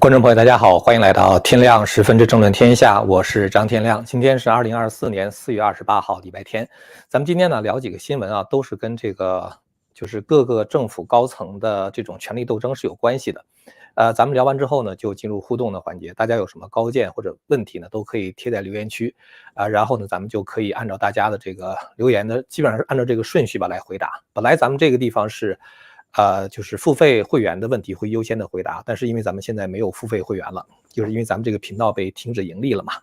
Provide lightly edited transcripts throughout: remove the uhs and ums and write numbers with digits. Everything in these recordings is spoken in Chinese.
观众朋友，大家好，欢迎来到天亮10分之政论天下，我是张天亮。今天是2024年4月28号，礼拜天。咱们今天呢聊几个新闻啊，都是跟这个就是各个政府高层的这种权力斗争是有关系的。咱们聊完之后呢，就进入互动的环节。大家有什么高见或者问题呢，都可以贴在留言区然后呢，咱们就可以按照大家的这个留言的，基本上是按照这个顺序吧来回答。本来咱们这个地方是。就是付费会员的问题会优先的回答，但是因为咱们现在没有付费会员了，就是因为咱们这个频道被停止盈利了嘛。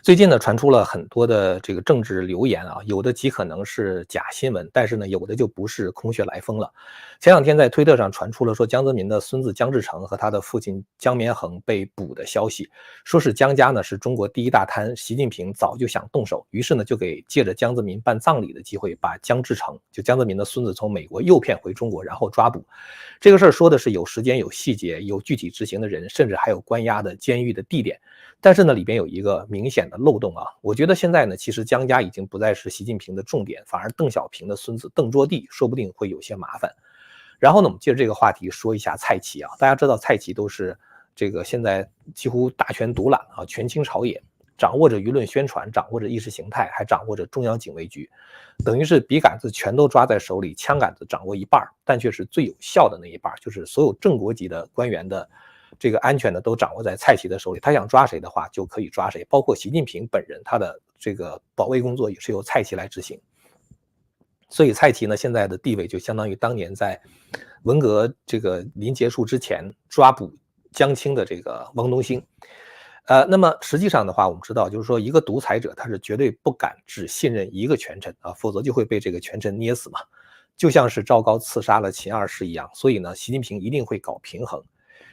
最近呢传出了很多的这个政治流言啊，有的极可能是假新闻，但是呢有的就不是空穴来风了。前两天在推特上传出了说江泽民的孙子江志成和他的父亲江绵恒被捕的消息，说是江家呢是中国第一大贪，习近平早就想动手，于是呢就给借着江泽民办葬礼的机会，把江志成就江泽民的孙子从美国诱骗回中国，然后抓捕。这个事儿说的是有时间、有细节、有具体执行的人，甚至还有关押的监狱的地点。但是呢，里边有一个明显的漏洞啊！我觉得现在呢，其实江家已经不再是习近平的重点，反而邓小平的孙子邓卓棣说不定会有些麻烦。然后呢，我们借着这个话题说一下蔡奇啊，大家知道蔡奇都是这个现在几乎大权独揽啊，权倾朝野，掌握着舆论宣传，掌握着意识形态，还掌握着中央警卫局，等于是笔杆子全都抓在手里，枪杆子掌握一半，但却是最有效的那一半，就是所有正国级的官员的这个安全呢都掌握在蔡奇的手里，他想抓谁的话就可以抓谁，包括习近平本人，他的这个保卫工作也是由蔡奇来执行。所以蔡奇呢现在的地位就相当于当年在文革这个临结束之前抓捕江青的这个汪东兴。那么实际上的话，我们知道，就是说一个独裁者他是绝对不敢只信任一个权臣啊，否则就会被这个权臣捏死嘛，就像是赵高刺杀了秦二世一样。所以呢，习近平一定会搞平衡。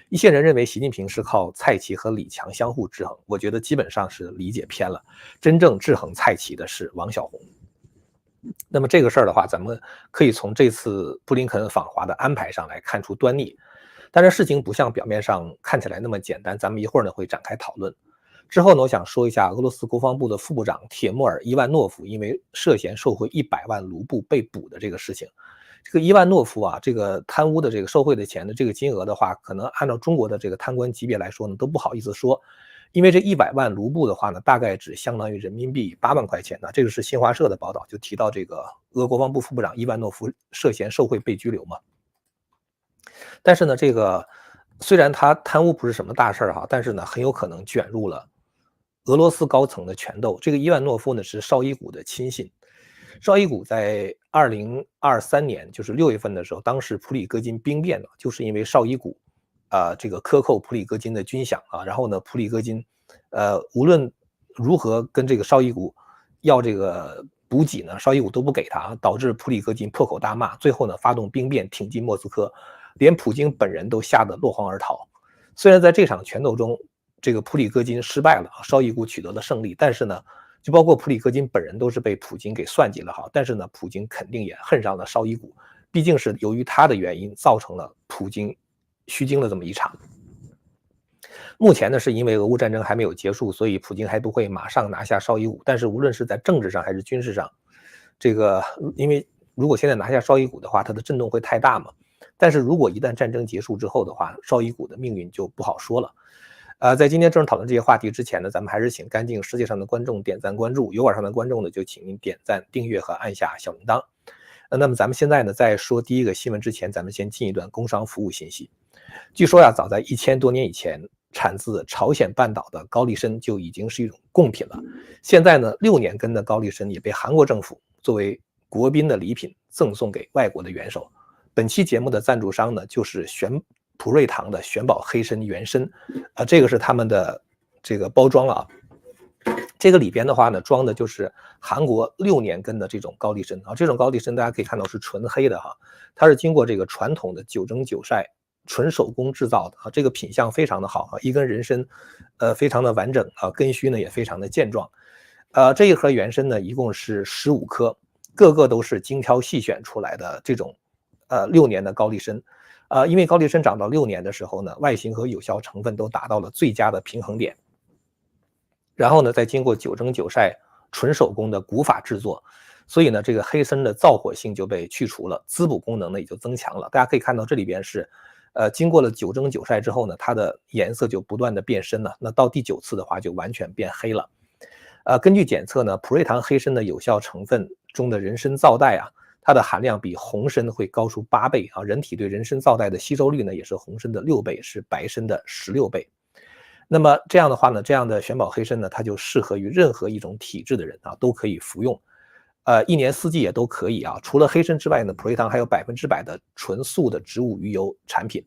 一些人认为习近平是靠蔡奇和李强相互制衡，我觉得基本上是理解偏了。真正制衡蔡奇的是王小红。那么这个事儿的话，咱们可以从这次布林肯访华的安排上来看出端倪。但是事情不像表面上看起来那么简单，咱们一会儿呢会展开讨论。之后呢，我想说一下俄罗斯国防部的副部长铁穆尔伊万诺夫因为涉嫌受贿100万卢布被捕的这个事情。这个伊万诺夫啊，这个贪污的这个受贿的钱的这个金额的话，可能按照中国的这个贪官级别来说呢，都不好意思说，因为这100万卢布的话呢，大概只相当于人民币8万块钱呢。这个是新华社的报道，就提到这个俄国防部副部长伊万诺夫涉嫌受贿被拘留嘛。但是呢，这个虽然他贪污不是什么大事儿哈，但是呢，很有可能卷入了俄罗斯高层的权斗。这个伊万诺夫呢是绍伊古的亲信。绍伊古在2023年，就是6月份的时候，当时普里戈金兵变了，就是因为绍伊古这个克扣普里戈金的军饷啊，然后呢，普里戈金无论如何跟这个绍伊古要这个补给呢，绍伊古都不给他，导致普里戈金破口大骂，最后呢发动兵变挺进莫斯科，连普京本人都吓得落荒而逃。虽然在这场权斗中，这个普里戈金失败了，绍伊古取得了胜利，但是呢，就包括普里戈金本人都是被普京给算计了哈。但是呢，普京肯定也恨上了绍伊古，毕竟是由于他的原因造成了普京虚惊了这么一场。目前呢，是因为俄乌战争还没有结束，所以普京还不会马上拿下绍伊古。但是无论是在政治上还是军事上，这个因为如果现在拿下绍伊古的话，它的震动会太大嘛。但是如果一旦战争结束之后的话，绍伊古的命运就不好说了。在今天正式讨论这些话题之前呢，咱们还是请干净世界上的观众点赞关注，油管上的观众呢就请您点赞、订阅和按下小铃铛。那么咱们现在呢，在说第一个新闻之前，咱们先进一段工商服务信息。据说呀，早在1000多年以前，产自朝鲜半岛的高丽参就已经是一种贡品了。现在呢，6年根的高丽参也被韩国政府作为国宾的礼品赠送给外国的元首。本期节目的赞助商呢，就是普瑞堂的玄宝黑参原参，这个是他们的这个包装啊。这个里边的话呢，装的就是韩国6年根的这种高丽参啊。这种高丽参大家可以看到是纯黑的哈，它是经过这个传统的9蒸9晒纯手工制造的啊。这个品相非常的好啊，一根人参非常的完整啊，根须呢也非常的健壮。这一盒原参呢一共是15颗，个个都是精挑细选出来的这种6年的高丽参。因为高丽参长到6年的时候呢，外形和有效成分都达到了最佳的平衡点，然后呢，再经过9蒸9晒纯手工的古法制作，所以呢，这个黑参的燥火性就被去除了，滋补功能呢也就增强了。大家可以看到这里边是经过了9蒸9晒之后呢，它的颜色就不断的变深了，那到第9次的话就完全变黑了。根据检测呢，普瑞堂黑参的有效成分中的人参皂苷啊，它的含量比红参会高出8倍啊，人体对人参皂苷的吸收率呢也是红参的6倍，是白参的16倍。那么这样的话呢，这样的玄宝黑参呢，它就适合于任何一种体质的人啊，都可以服用。一年四季也都可以啊。除了黑参之外呢，普瑞堂还有100%的纯素的植物鱼油产品，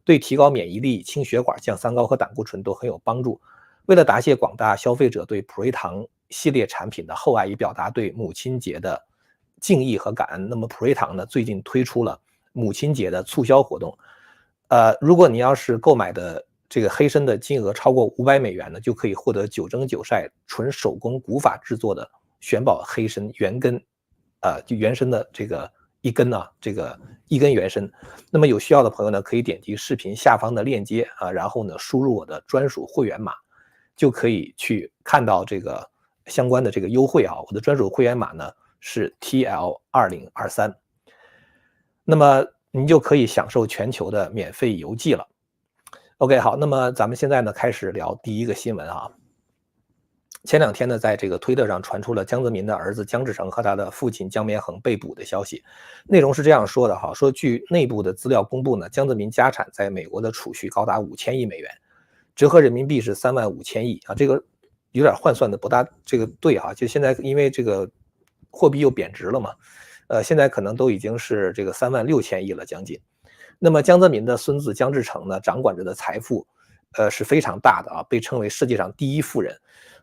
对提高免疫力、清血管、降三高和胆固醇都很有帮助。为了答谢广大消费者对普瑞堂系列产品的厚爱，以表达对母亲节的敬意和感恩，那么普瑞堂呢最近推出了母亲节的促销活动。如果你要是购买的这个黑参的金额超过$500呢，就可以获得9蒸9晒纯手工古法制作的玄宝黑参原根，就原参的这个一根呢，这个一根原参。那么有需要的朋友呢，可以点击视频下方的链接啊，然后呢输入我的专属会员码，就可以去看到这个相关的这个优惠啊。我的专属会员码呢是 TL2023，那么您就可以享受全球的免费邮寄了。OK， 好，那么咱们现在呢开始聊第一个新闻啊。前2天呢，在这个推特上传出了江泽民的儿子江志成和他的父亲江绵恒被捕的消息。内容是这样说的哈，说据内部的资料公布呢，江泽民家产在美国的储蓄高达5000亿美元，折合人民币是35000亿啊。这个有点换算的不大这个对啊，就现在因为这个货币又贬值了嘛，现在可能都已经是这个36000亿了将近。那么江泽民的孙子江志成呢，掌管着的财富是非常大的啊，被称为世界上第一富人。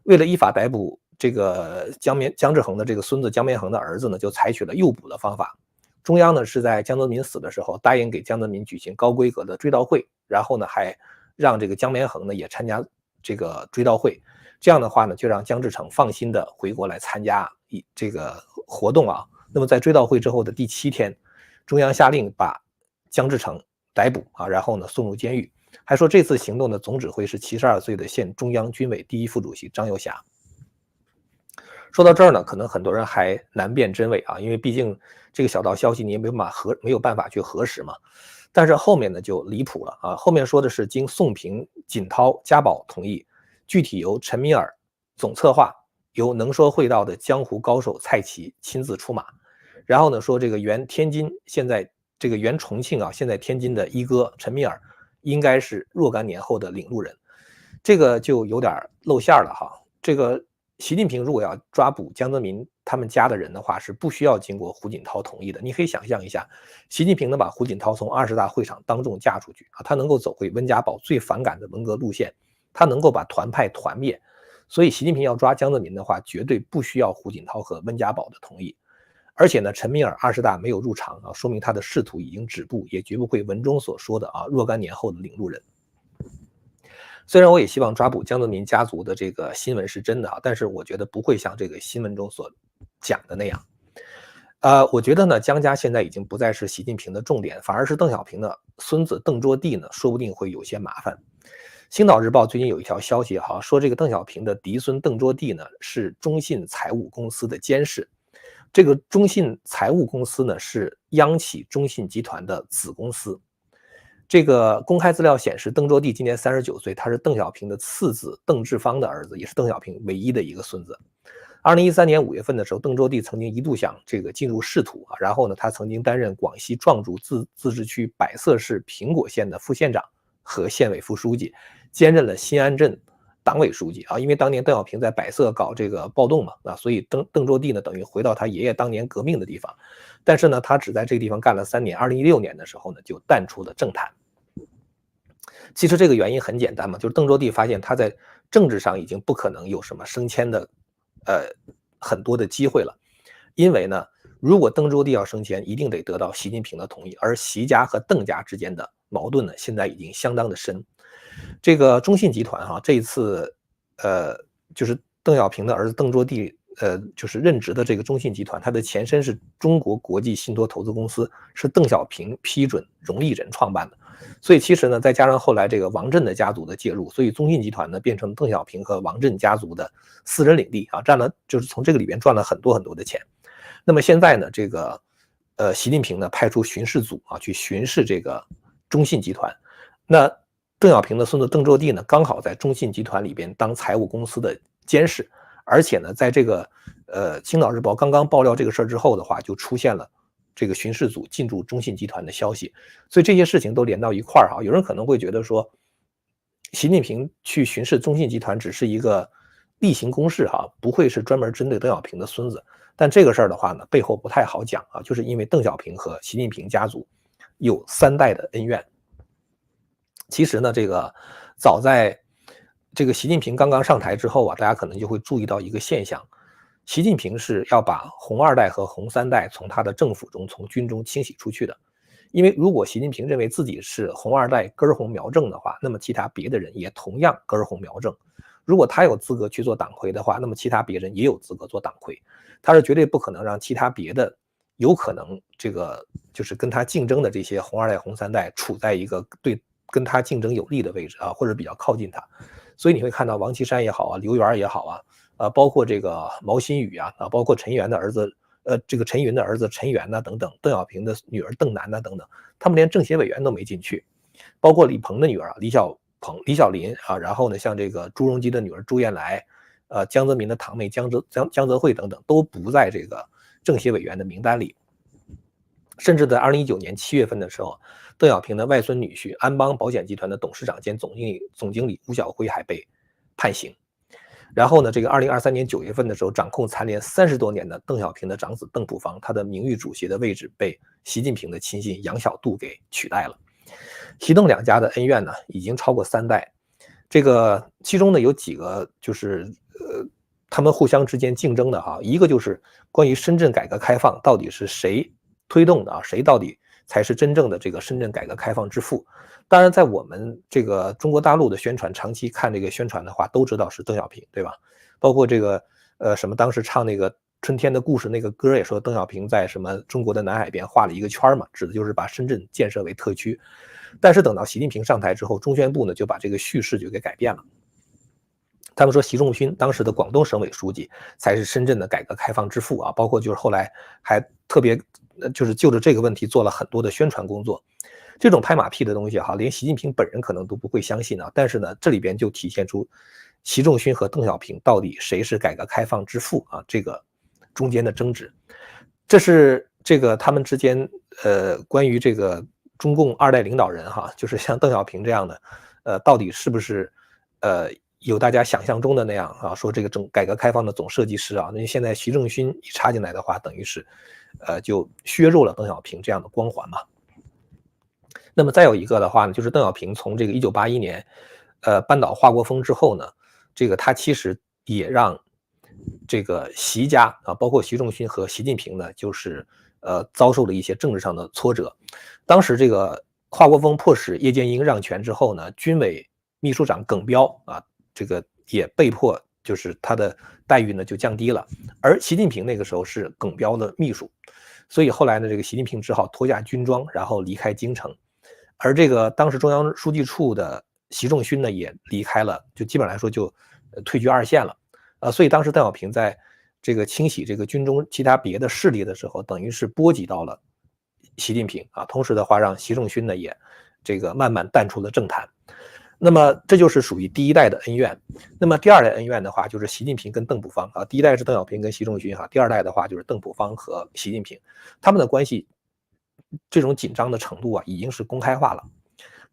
为了依法逮捕这个江志恒的这个孙子江绵恒的儿子呢，就采取了诱捕的方法。中央呢是在江泽民死的时候答应给江泽民举行高规格的追悼会，然后呢还让这个江绵恒呢也参加这个追悼会。这样的话呢，就让江志成放心的回国来参加这个活动啊。那么在追悼会之后的第7天，中央下令把江志成逮捕啊，然后呢送入监狱。还说这次行动的总指挥是72岁的现中央军委第1副主席张又侠。说到这儿呢，可能很多人还难辨真伪啊，因为毕竟这个小道消息你也没有办法去核实嘛。但是后面呢就离谱了啊，后面说的是经宋平、锦涛、家宝同意，具体由陈敏尔总策划，由能说会道的江湖高手蔡奇亲自出马。然后呢说这个原天津现在这个原重庆啊，现在天津的一哥陈敏尔应该是若干年后的领路人，这个就有点露馅了哈。这个习近平如果要抓捕江泽民他们家的人的话，是不需要经过胡锦涛同意的。你可以想象一下，习近平能把胡锦涛从20大会场当众架出去啊，他能够走回温家宝最反感的文革路线，他能够把团派团灭。所以习近平要抓江泽民的话，绝对不需要胡锦涛和温家宝的同意。而且呢，陈敏尔20大没有入场啊，说明他的仕途已经止步，也绝不会文中所说的啊若干年后的领路人。虽然我也希望抓捕江泽民家族的这个新闻是真的啊，但是我觉得不会像这个新闻中所讲的那样。我觉得呢，江家现在已经不再是习近平的重点，反而是邓小平的孙子邓卓棣呢，说不定会有些麻烦。星岛日报最近有一条消息哈，说这个邓小平的嫡孙邓卓棣呢是中信财务公司的监事。这个中信财务公司呢是央企中信集团的子公司。这个公开资料显示，邓卓棣今年39岁，他是邓小平的次子邓志芳的儿子，也是邓小平唯一的一个孙子。2013年5月份的时候，邓卓棣曾经一度想这个进入仕途啊，然后呢，他曾经担任广西壮族自治区百色市苹果县的副县长和县委副书记，兼任了新安镇党委书记啊。因为当年邓小平在百色搞这个暴动嘛，所以邓卓棣呢等于回到他爷爷当年革命的地方，但是呢，他只在这个地方干了3年。2016年的时候呢，就淡出了政坛。其实这个原因很简单嘛，就是邓卓棣发现他在政治上已经不可能有什么升迁的很多的机会了。因为呢，如果邓卓棣要升迁，一定得得到习近平的同意，而习家和邓家之间的矛盾呢，现在已经相当的深。这个中信集团哈，这一次就是邓小平的儿子邓卓棣就是任职的这个中信集团，它的前身是中国国际信托投资公司，是邓小平批准荣毅仁创办的。所以其实呢，再加上后来这个王震的家族的介入，所以中信集团呢变成邓小平和王震家族的私人领地啊，就是从这个里边赚了很多很多的钱。那么现在呢，这个习近平呢派出巡视组啊去巡视这个中信集团。那邓小平的孙子邓肇地呢，刚好在中信集团里边当财务公司的监事，而且呢，在这个青岛日报刚刚爆料这个事儿之后的话，就出现了这个巡视组进驻中信集团的消息，所以这些事情都连到一块儿哈。有人可能会觉得说，习近平去巡视中信集团只是一个例行公事哈，不会是专门针对邓小平的孙子。但这个事儿的话呢，背后不太好讲啊，就是因为邓小平和习近平家族有3代的恩怨。其实呢，这个早在这个习近平刚刚上台之后啊，大家可能就会注意到一个现象，习近平是要把红2代和红3代从他的政府中、从军中清洗出去的。因为如果习近平认为自己是红2代根红苗正的话，那么其他别的人也同样根红苗正。如果他有资格去做党魁的话，那么其他别人也有资格做党魁。他是绝对不可能让其他别的有可能这个就是跟他竞争的这些红2代、红3代处在一个跟他竞争有利的位置啊，或者比较靠近他。所以你会看到王岐山也好啊，刘源也好啊，包括这个毛新宇啊，包括陈云的儿子陈元呐等等，邓小平的女儿邓楠呐等等，他们连政协委员都没进去。包括李鹏的女儿李小林啊，然后呢，像这个朱镕基的女儿朱燕来，江泽民的堂妹江泽惠等等，都不在这个政协委员的名单里。甚至在2019年7月份的时候，邓小平的外孙女婿安邦保险集团的董事长兼总经理吴晓辉还被判刑。然后呢，这个2023年9月份的时候，掌控残联30多年的邓小平的长子邓朴方，他的名誉主席的位置被习近平的亲信杨晓渡给取代了。习邓两家的恩怨呢，已经超过3代。这个其中呢，有几个就是他们互相之间竞争的哈，一个就是关于深圳改革开放到底是谁推动的啊？谁到底才是真正的这个深圳改革开放之父？当然，在我们这个中国大陆的宣传，长期看这个宣传的话，都知道是邓小平，对吧？包括这个什么当时唱那个春天的故事那个歌也说邓小平在什么中国的南海边画了一个圈嘛，指的就是把深圳建设为特区。但是等到习近平上台之后，中宣部呢就把这个叙事就给改变了。他们说习仲勋当时的广东省委书记才是深圳的改革开放之父啊，包括就是后来还特别就是就着这个问题做了很多的宣传工作。这种拍马屁的东西哈，连习近平本人可能都不会相信啊。但是呢，这里边就体现出习仲勋和邓小平到底谁是改革开放之父啊，这个中间的争执。这是这个他们之间关于这个中共2代领导人哈，就是像邓小平这样的到底是不是有大家想象中的那样啊，说这个改革开放的总设计师啊，那现在习仲勋一插进来的话，等于是就削弱了邓小平这样的光环嘛。那么再有一个的话呢，就是邓小平从这个1981年扳倒华国锋之后呢，这个他其实也让这个习家啊，包括习仲勋和习近平呢，就是遭受了一些政治上的挫折。当时这个华国锋迫使叶剑英让权之后呢，军委秘书长耿飚啊，这个也被迫就是他的待遇呢就降低了，而习近平那个时候是耿飚的秘书，所以后来呢，这个习近平只好脱下军装，然后离开京城。而这个当时中央书记处的习仲勋呢也离开了，就基本来说就退居2线了。所以当时邓小平在这个清洗这个军中其他别的势力的时候，等于是波及到了习近平啊，同时的话让习仲勋呢也这个慢慢淡出了政坛。那么这就是属于第1代的恩怨。那么第2代恩怨的话，就是习近平跟邓朴方啊，第1代是邓小平跟习仲勋哈，第2代的话就是邓朴方和习近平，他们的关系这种紧张的程度啊，已经是公开化了。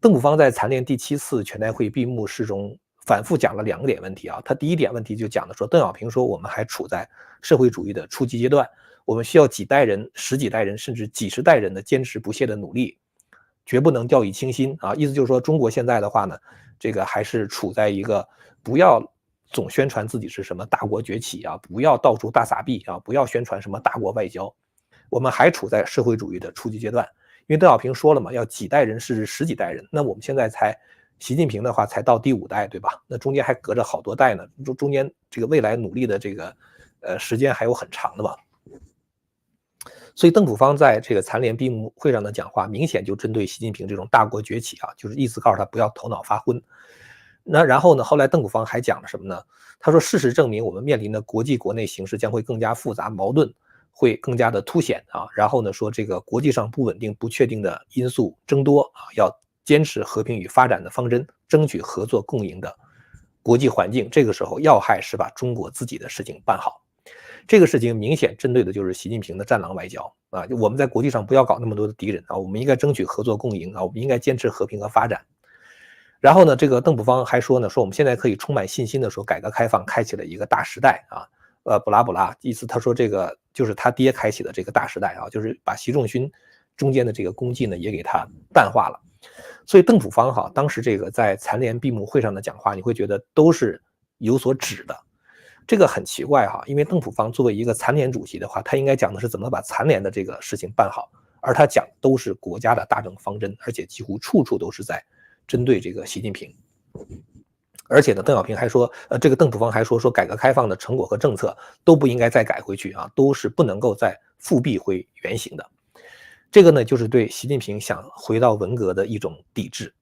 邓朴方在残联第7次全代会闭幕式中反复讲了2点问题啊。他第一点问题就讲的说，邓小平说我们还处在社会主义的初级阶段，我们需要几代人、10几代人甚至几十代人的坚持不懈的努力，绝不能掉以轻心啊。意思就是说，中国现在的话呢，这个还是处在一个不要总宣传自己是什么大国崛起啊，不要到处大撒币啊，不要宣传什么大国外交。我们还处在社会主义的初级阶段，因为邓小平说了嘛，要几代人是10几代人，那我们现在习近平的话才到第5代，对吧？那中间还隔着好多代呢，中间这个未来努力的这个时间还有很长的嘛。所以邓朴方在这个残联闭幕会上的讲话，明显就针对习近平这种大国崛起啊，就是意思告诉他不要头脑发昏。那然后呢，后来邓朴方还讲了什么呢？他说，事实证明我们面临的国际国内形势将会更加复杂，矛盾会更加的凸显啊。然后呢，说这个国际上不稳定不确定的因素增多啊，要坚持和平与发展的方针，争取合作共赢的国际环境。这个时候要害是把中国自己的事情办好。这个事情明显针对的就是习近平的战狼外交啊！我们在国际上不要搞那么多的敌人啊，我们应该争取合作共赢啊，我们应该坚持和平和发展。然后呢，这个邓普方还说呢，说我们现在可以充满信心的说，改革开放开启了一个大时代啊，不拉不拉，意思他说这个就是他爹开启的这个大时代啊，就是把习仲勋中间的这个功绩呢也给他淡化了。所以邓普方哈，当时这个在残联闭幕会上的讲话，你会觉得都是有所指的。这个很奇怪哈，因为邓普方作为一个残联主席的话，他应该讲的是怎么把残联的这个事情办好，而他讲都是国家的大政方针，而且几乎处处都是在针对这个习近平。而且呢，邓小平还说，这个邓普方还说改革开放的成果和政策都不应该再改回去啊，都是不能够再复辟回原形的。这个呢，就是对习近平想回到文革的一种抵制。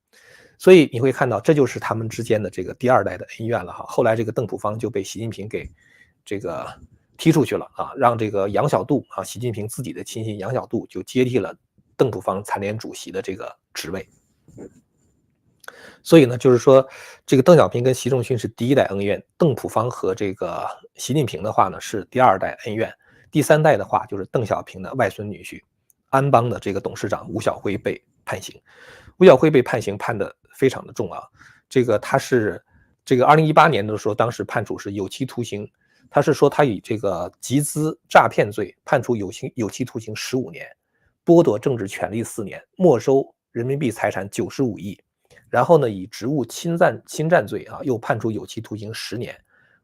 所以你会看到，这就是他们之间的这个第二代的恩怨了哈。后来这个邓普方就被习近平给这个踢出去了啊，让这个杨晓渡啊，习近平自己的亲信杨晓渡就接替了邓普方残联主席的这个职位。所以呢，就是说这个邓小平跟习仲勋是第一代恩怨，邓普方和这个习近平的话呢是第二代恩怨，第三代的话就是邓小平的外孙女婿，安邦的这个董事长吴晓辉被判刑。吴晓辉被判刑判的非常的重啊，这个他是这个2018年的时候，当时判处是有期徒刑，他是说他以这个集资诈骗罪判处有期徒刑15年，剥夺政治权利4年，没收人民币财产95亿，然后呢以职务侵占罪啊又判处有期徒刑10年，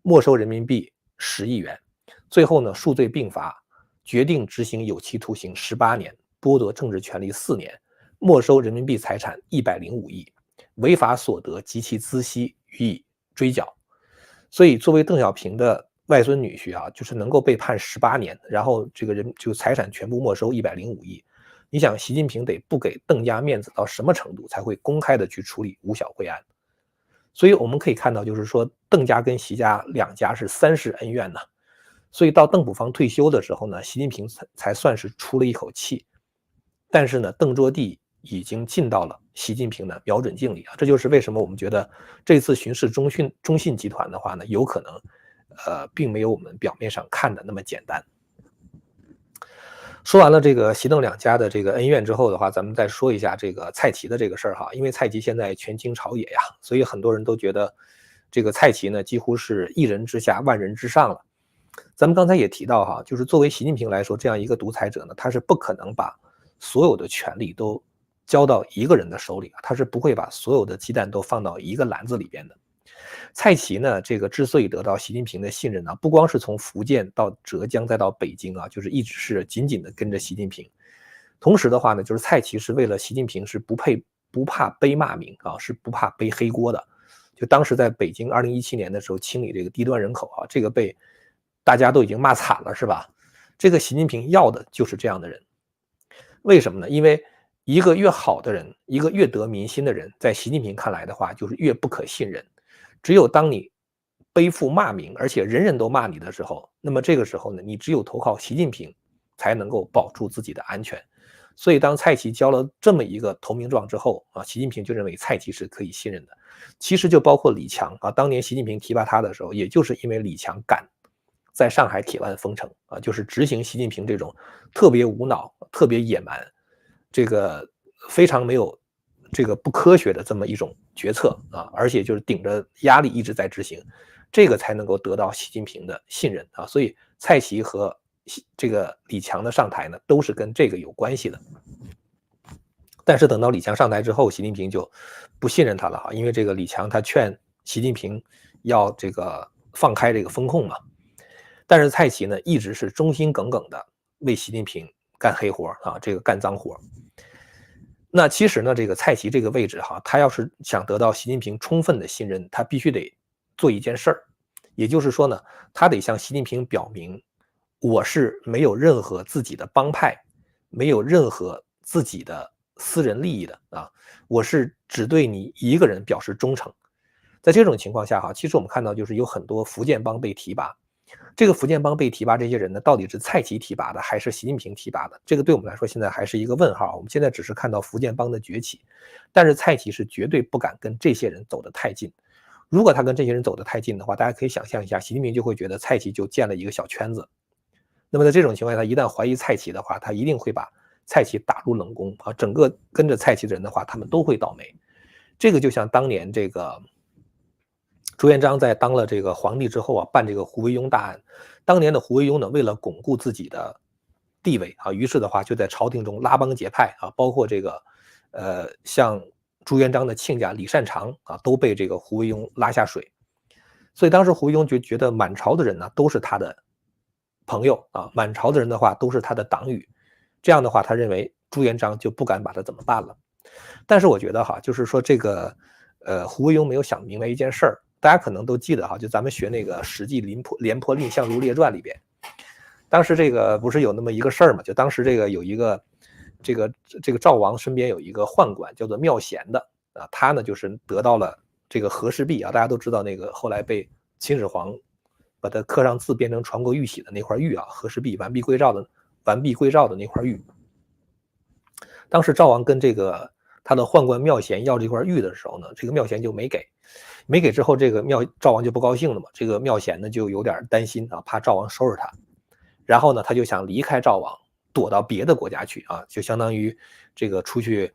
没收人民币10亿元，最后呢数罪并罚，决定执行有期徒刑18年，剥夺政治权利4年，没收人民币财产105亿，违法所得及其孳息予以追缴。所以作为邓小平的外孙女婿啊，就是能够被判18年，然后这个人就财产全部没收105亿。你想习近平得不给邓家面子到什么程度才会公开的去处理吴晓辉案？所以我们可以看到，就是说邓家跟习家两家是3世恩怨呢。所以到邓普方退休的时候呢，习近平才算是出了一口气。但是呢，邓卓棣已经进到了习近平的瞄准镜里啊，这就是为什么我们觉得这次巡视中信集团的话呢，有可能并没有我们表面上看的那么简单。说完了这个习邓两家的这个恩怨之后的话，咱们再说一下这个蔡奇的这个事儿哈。因为蔡奇现在权倾朝野呀，所以很多人都觉得这个蔡奇呢几乎是一人之下万人之上了。咱们刚才也提到哈，就是作为习近平来说，这样一个独裁者呢，他是不可能把所有的权力都交到一个人的手里，他是不会把所有的鸡蛋都放到一个篮子里边的。蔡奇呢，这个之所以得到习近平的信任呢，不光是从福建到浙江再到北京啊，就是一直是紧紧的跟着习近平。同时的话呢，就是蔡奇是为了习近平是不怕背骂名啊，是不怕背黑锅的。就当时在北京2017年的时候清理这个低端人口啊，这个被大家都已经骂惨了，是吧？这个习近平要的就是这样的人。为什么呢？因为一个越好的人，一个越得民心的人，在习近平看来的话，就是越不可信任。只有当你背负骂名，而且人人都骂你的时候，那么这个时候呢，你只有投靠习近平，才能够保住自己的安全。所以当蔡奇交了这么一个投名状之后啊，习近平就认为蔡奇是可以信任的。其实就包括李强啊，当年习近平提拔他的时候，也就是因为李强敢在上海铁腕封城啊，就是执行习近平这种特别无脑、特别野蛮、这个非常没有这个不科学的这么一种决策啊，而且就是顶着压力一直在执行，这个才能够得到习近平的信任啊。所以蔡奇和这个李强的上台呢，都是跟这个有关系的。但是等到李强上台之后，习近平就不信任他了哈，因为这个李强他劝习近平要这个放开这个风控嘛。但是蔡奇呢，一直是忠心耿耿的为习近平干黑活啊，这个干脏活。那其实呢，这个蔡奇这个位置哈，他要是想得到习近平充分的信任，他必须得做一件事儿，也就是说呢，他得向习近平表明，我是没有任何自己的帮派，没有任何自己的私人利益的啊，我是只对你一个人表示忠诚。在这种情况下哈，其实我们看到就是有很多福建帮被提拔，这个福建帮被提拔这些人呢，到底是蔡奇提拔的还是习近平提拔的？这个对我们来说现在还是一个问号。我们现在只是看到福建帮的崛起，但是蔡奇是绝对不敢跟这些人走得太近。如果他跟这些人走得太近的话，大家可以想象一下，习近平就会觉得蔡奇就建了一个小圈子。那么在这种情况下，他一旦怀疑蔡奇的话，他一定会把蔡奇打入冷宫啊！整个跟着蔡奇的人的话，他们都会倒霉。这个就像当年这个朱元璋在当了这个皇帝之后啊，办这个胡惟庸大案。当年的胡惟庸呢，为了巩固自己的地位啊，于是的话就在朝廷中拉帮结派啊，包括这个像朱元璋的亲家李善长啊，都被这个胡惟庸拉下水。所以当时胡惟庸就觉得满朝的人呢都是他的朋友啊，满朝的人的话都是他的党羽，这样的话他认为朱元璋就不敢把他怎么办了。但是我觉得哈，就是说这个胡惟庸没有想明白一件事儿，大家可能都记得哈，就咱们学那个《史记廉颇蔺相如列传》里边，当时这个不是有那么一个事儿嘛？就当时这个有一个这个赵王身边有一个宦官叫做妙贤的啊，他呢就是得到了这个和氏璧啊，大家都知道那个后来被秦始皇把它刻上字变成传国玉玺的那块玉啊，和氏璧完璧归赵的那块玉。当时赵王跟这个他的宦官妙贤要这块玉的时候呢，这个妙贤就没给之后，这个赵王就不高兴了嘛。这个妙贤呢就有点担心啊，怕赵王收拾他，然后呢他就想离开赵王，躲到别的国家去啊，就相当于这个出去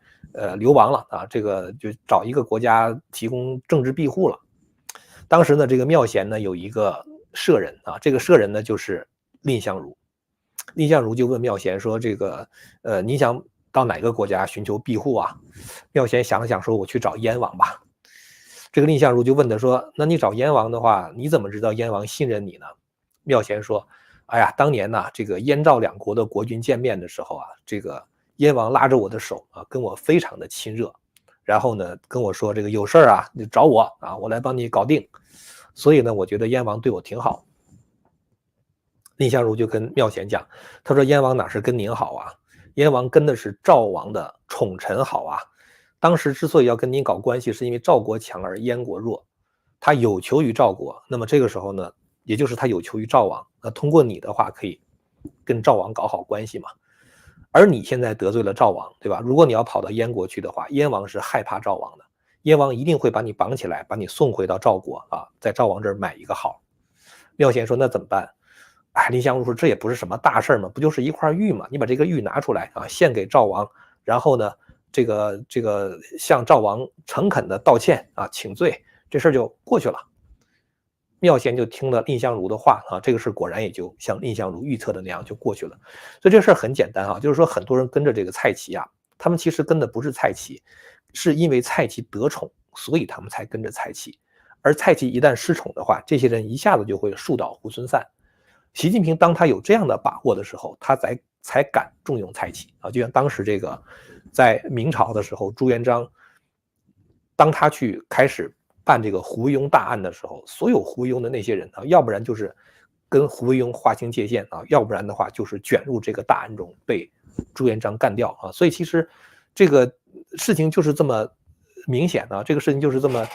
流亡了啊，这个就找一个国家提供政治庇护了。当时呢，这个妙贤呢有一个舍人啊，这个舍人呢就是蔺相如。蔺相如就问妙贤说：“这个你想到哪个国家寻求庇护啊？”妙贤想了想说：“我去找燕王吧。”这个蔺相如就问他说：“那你找燕王的话，你怎么知道燕王信任你呢？”妙贤说：“哎呀，当年呢，这个燕赵两国的国君见面的时候啊，这个燕王拉着我的手啊，跟我非常的亲热，然后呢跟我说这个有事儿啊，你找我啊，我来帮你搞定。所以呢，我觉得燕王对我挺好。”蔺相如就跟妙贤讲，他说：“燕王哪是跟您好啊？燕王跟的是赵王的宠臣好啊。当时之所以要跟您搞关系，是因为赵国强而燕国弱，他有求于赵国。那么这个时候呢，也就是他有求于赵王，那通过你的话，可以跟赵王搞好关系嘛。而你现在得罪了赵王，对吧？如果你要跑到燕国去的话，燕王是害怕赵王的，燕王一定会把你绑起来，把你送回到赵国啊，在赵王这儿买一个好。”妙贤说：“那怎么办？”哎，蔺相如说：“这也不是什么大事嘛，不就是一块玉嘛？你把这个玉拿出来啊，献给赵王，然后呢，这个向赵王诚恳的道歉啊，请罪，这事儿就过去了。”妙贤就听了蔺相如的话啊，这个事果然也就像蔺相如预测的那样就过去了。所以这事儿很简单啊，就是说很多人跟着这个蔡奇啊，他们其实跟的不是蔡奇，是因为蔡奇得宠，所以他们才跟着蔡奇。而蔡奇一旦失宠的话，这些人一下子就会树倒猢狲散。习近平当他有这样的把握的时候，他才敢重用蔡奇啊！就像当时这个在明朝的时候，朱元璋当他去开始办这个胡惟庸大案的时候，所有胡惟庸的那些人啊，要不然就是跟胡惟庸划清界限啊，要不然的话就是卷入这个大案中被朱元璋干掉啊！所以其实这个事情就是这么明显啊，这个事情就是这么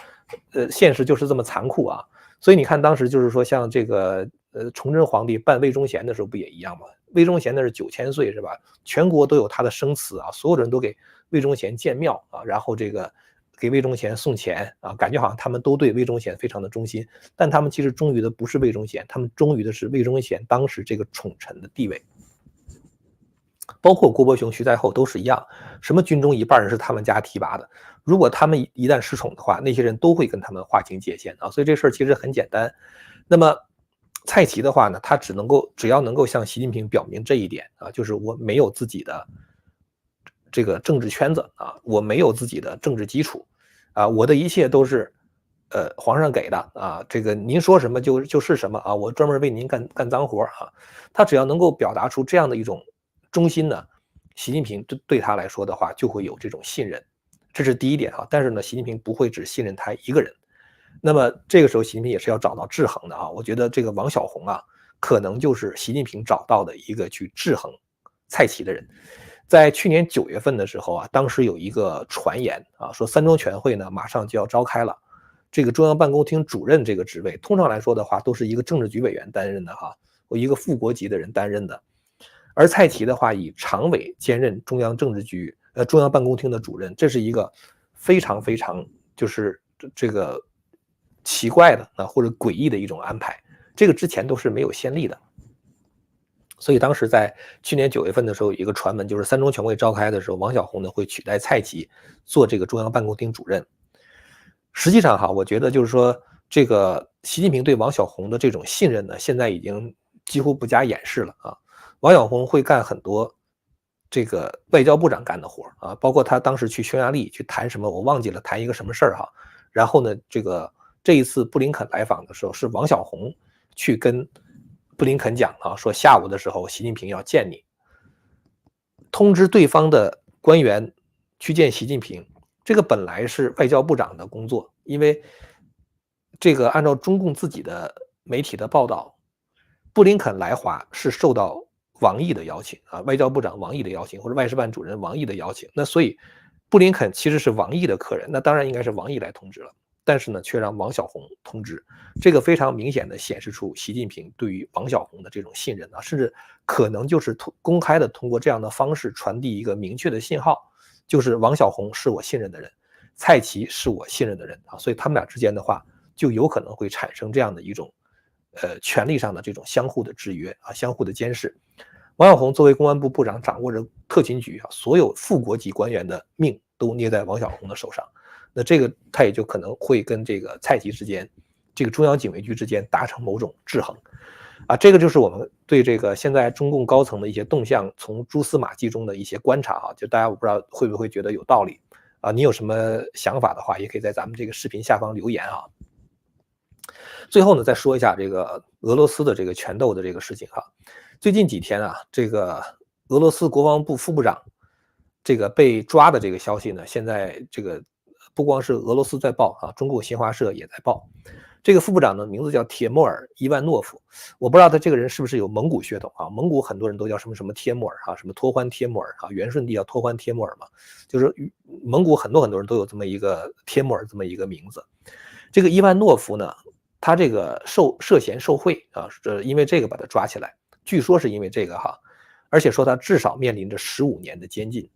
现实就是这么残酷啊！所以你看当时就是说像这个崇祯皇帝办魏忠贤的时候不也一样吗？魏忠贤那是9000岁是吧？全国都有他的生祠啊，所有人都给魏忠贤建庙啊，然后这个给魏忠贤送钱啊，感觉好像他们都对魏忠贤非常的忠心，但他们其实忠于的不是魏忠贤，他们忠于的是魏忠贤当时这个宠臣的地位。包括郭伯雄、徐才厚都是一样，什么军中一半人是他们家提拔的，如果他们一旦失宠的话，那些人都会跟他们划清界限啊，所以这事儿其实很简单。那么蔡奇的话呢，他只要能够向习近平表明这一点啊，就是我没有自己的这个政治圈子啊，我没有自己的政治基础啊，我的一切都是皇上给的啊，这个您说什么就是什么啊，我专门为您干脏活啊。他只要能够表达出这样的一种忠心呢，习近平对他来说的话就会有这种信任，这是第一点啊。但是呢，习近平不会只信任他一个人。那么这个时候，习近平也是要找到制衡的啊。我觉得这个王小洪啊，可能就是习近平找到的一个去制衡蔡奇的人。在去年9月份的时候啊，当时有一个传言啊，说三中全会呢马上就要召开了，这个中央办公厅主任这个职位，通常来说的话，都是一个政治局委员担任的哈，或一个副国级的人担任的。而蔡奇的话，以常委兼任中央政治局中央办公厅的主任，这是一个非常非常就是这个奇怪的或者诡异的一种安排，这个之前都是没有先例的。所以当时在去年9月份的时候，有一个传闻，就是3中全会召开的时候，王小洪呢会取代蔡奇做这个中央办公厅主任。实际上哈，我觉得就是说，这个习近平对王小洪的这种信任呢，现在已经几乎不加掩饰了啊。王小洪会干很多这个外交部长干的活啊，包括他当时去匈牙利去谈什么，我忘记了谈一个什么事儿哈。然后呢，这一次布林肯来访的时候，是王小洪去跟布林肯讲啊，说下午的时候习近平要见你，通知对方的官员去见习近平。这个本来是外交部长的工作，因为这个按照中共自己的媒体的报道，布林肯来华是受到王毅的邀请啊，外交部长王毅的邀请，或者外事办主任王毅的邀请。那所以布林肯其实是王毅的客人，那当然应该是王毅来通知了，但是呢，却让王小洪通知，这个非常明显的显示出习近平对于王小洪的这种信任啊，甚至可能就是公开的通过这样的方式传递一个明确的信号。就是王小洪是我信任的人，蔡奇是我信任的人啊，所以他们俩之间的话，就有可能会产生这样的一种，权力上的这种相互的制约啊，相互的监视。王小洪作为公安部部长，掌握着特勤局啊，所有副国级官员的命都捏在王小洪的手上，那这个他也就可能会跟这个蔡奇之间，这个中央警卫局之间达成某种制衡。啊，这个就是我们对这个现在中共高层的一些动向，从蛛丝马迹中的一些观察啊，就大家我不知道会不会觉得有道理啊？你有什么想法的话，也可以在咱们这个视频下方留言啊。最后呢，再说一下这个俄罗斯的这个权斗的这个事情哈。最近几天啊，这个俄罗斯国防部副部长这个被抓的这个消息呢，现在这个不光是俄罗斯在报啊，中共新华社也在报。这个副部长的名字叫铁莫尔·伊万诺夫，我不知道他这个人是不是有蒙古血统啊？蒙古很多人都叫什么什么帖木儿啊，什么托欢帖木儿啊，元顺帝叫托欢帖木儿嘛，就是蒙古很多人都有这么一个帖木儿这么一个名字。这个伊万诺夫呢，他这个涉嫌受贿啊，因为这个把他抓起来，据说是因为这个哈，而且说他至少面临着15年的监禁。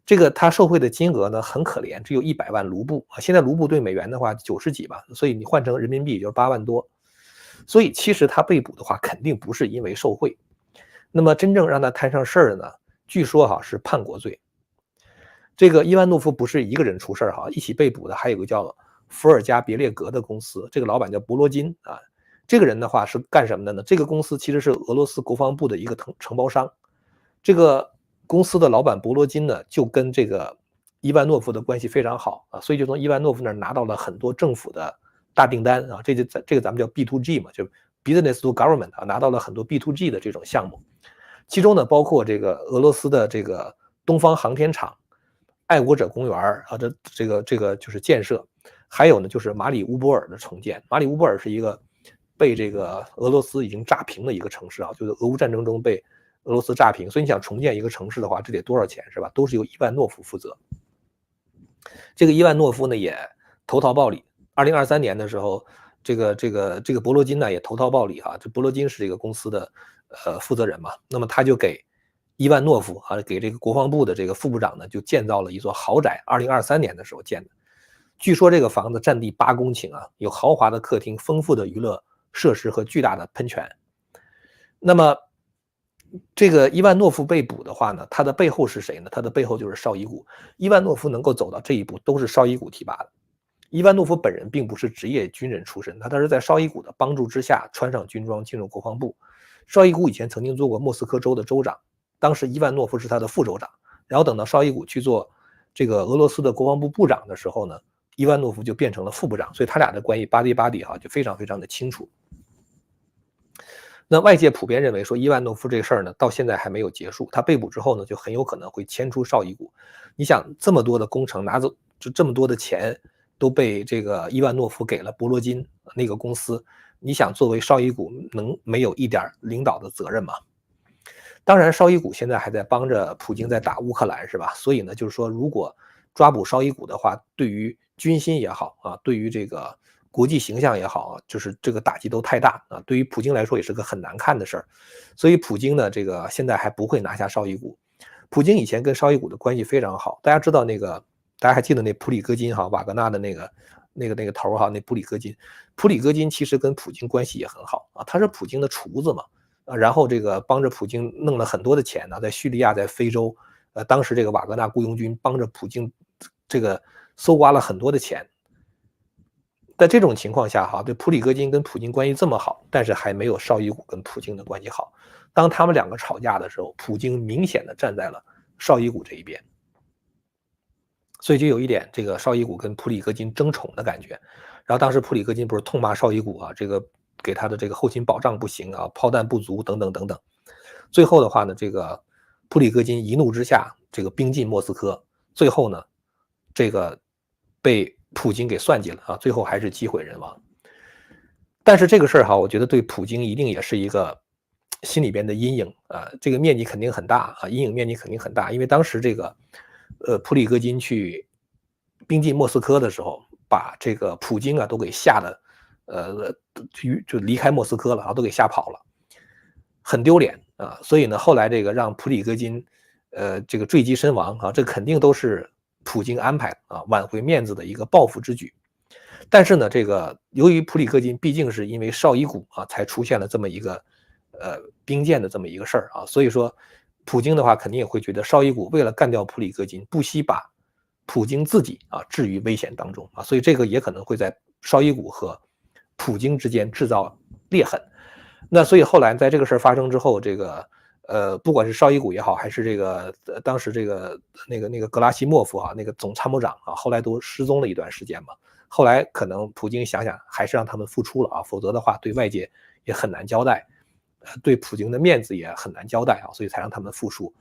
这个他受贿的金额呢很可怜，只有100万卢布啊，现在卢布对美元的话90几吧，所以你换成人民币就是8万多。所以其实他被捕的话肯定不是因为受贿，那么真正让他摊上事儿呢，据说哈是叛国罪。这个伊万诺夫不是一个人出事哈，一起被捕的还有个叫伏尔加别列格的公司，这个老板叫博罗金啊。这个人的话是干什么的呢？这个公司其实是俄罗斯国防部的一个承包商，这个公司的老板博罗金呢，就跟这个伊万诺夫的关系非常好啊，所以就从伊万诺夫那儿拿到了很多政府的大订单啊，这个咱们叫 B2G 嘛，就 Business to Government 啊，拿到了很多 B2G 的这种项目，其中呢包括这个俄罗斯的这个东方航天场、爱国者公园啊，这个就是建设，还有呢就是马里乌波尔的重建。马里乌波尔是一个被这个俄罗斯已经炸平的一个城市啊，就是俄乌战争中被俄罗斯炸平，所以你想重建一个城市的话，这得多少钱是吧？都是由伊万诺夫负责。这个伊万诺夫呢也投桃报李，2023年的时候，这个博罗金呢也投桃报李啊，这博罗金是这个公司的负责人嘛，那么他就给伊万诺夫啊，给这个国防部的这个副部长呢，就建造了一座豪宅，2023年的时候建的。据说这个房子占地8公顷啊，有豪华的客厅、丰富的娱乐设施和巨大的喷泉。那么这个伊万诺夫被捕的话呢，他的背后是谁呢？他的背后就是绍伊古。伊万诺夫能够走到这一步，都是绍伊古提拔的。伊万诺夫本人并不是职业军人出身，他是在绍伊古的帮助之下穿上军装进入国防部。绍伊古以前曾经做过莫斯科州的州长，当时伊万诺夫是他的副州长。然后等到绍伊古去做这个俄罗斯的国防部部长的时候呢，伊万诺夫就变成了副部长，所以他俩的关系buddy哈，就非常非常的清楚。那外界普遍认为说伊万诺夫这个事儿呢，到现在还没有结束，他被捕之后呢，就很有可能会迁出绍伊古。你想这么多的工程拿走，就这么多的钱都被这个伊万诺夫给了博罗金那个公司，你想作为绍伊古能没有一点领导的责任吗？当然，绍伊古现在还在帮着普京在打乌克兰，是吧？所以呢，就是说，如果抓捕绍伊古的话，对于军心也好啊，对于这个国际形象也好啊，就是这个打击都太大啊，对于普京来说也是个很难看的事儿。所以普京呢，这个现在还不会拿下绍伊古。普京以前跟绍伊古的关系非常好，大家知道那个，大家还记得那普里戈金哈，瓦格纳的那个头哈，那普里戈金，普里戈金其实跟普京关系也很好啊，他是普京的厨子嘛，然后这个帮着普京弄了很多的钱呢，在叙利亚，在非洲，当时这个瓦格纳雇佣军帮着普京这个搜刮了很多的钱。在这种情况下哈，这普里戈金跟普京关系这么好，但是还没有绍伊古跟普京的关系好。当他们两个吵架的时候，普京明显的站在了绍伊古这一边，所以就有一点这个绍伊古跟普里戈金争宠的感觉。然后当时普里戈金不是痛骂绍伊古啊，这个给他的这个后勤保障不行啊，炮弹不足等等等等。最后的话呢，这个普里戈金一怒之下，这个兵进莫斯科，最后呢，这个被普京给算计了啊，最后还是机毁人亡。但是这个事儿哈，我觉得对普京一定也是一个心里边的阴影啊，这个面积肯定很大啊，阴影面积肯定很大，因为当时这个普里戈金去兵进莫斯科的时候，把这个普京啊都给吓得就离开莫斯科了啊，都给吓跑了，很丢脸啊。所以呢，后来这个让普里戈金这个坠机身亡啊，这肯定都是普京安排啊，挽回面子的一个报复之举。但是呢，这个由于普里戈金毕竟是因为绍伊古啊才出现了这么一个兵谏的这么一个事儿啊，所以说普京的话肯定也会觉得绍伊古为了干掉普里戈金，不惜把普京自己啊置于危险当中啊，所以这个也可能会在绍伊古和普京之间制造裂痕。那所以后来在这个事儿发生之后，这个不管是绍伊古也好，还是这个当时这个那个格拉西莫夫啊，那个总参谋长啊，后来都失踪了一段时间嘛。后来可能普京想想还是让他们复出了啊，否则的话对外界也很难交代，对普京的面子也很难交代啊，所以才让他们复出。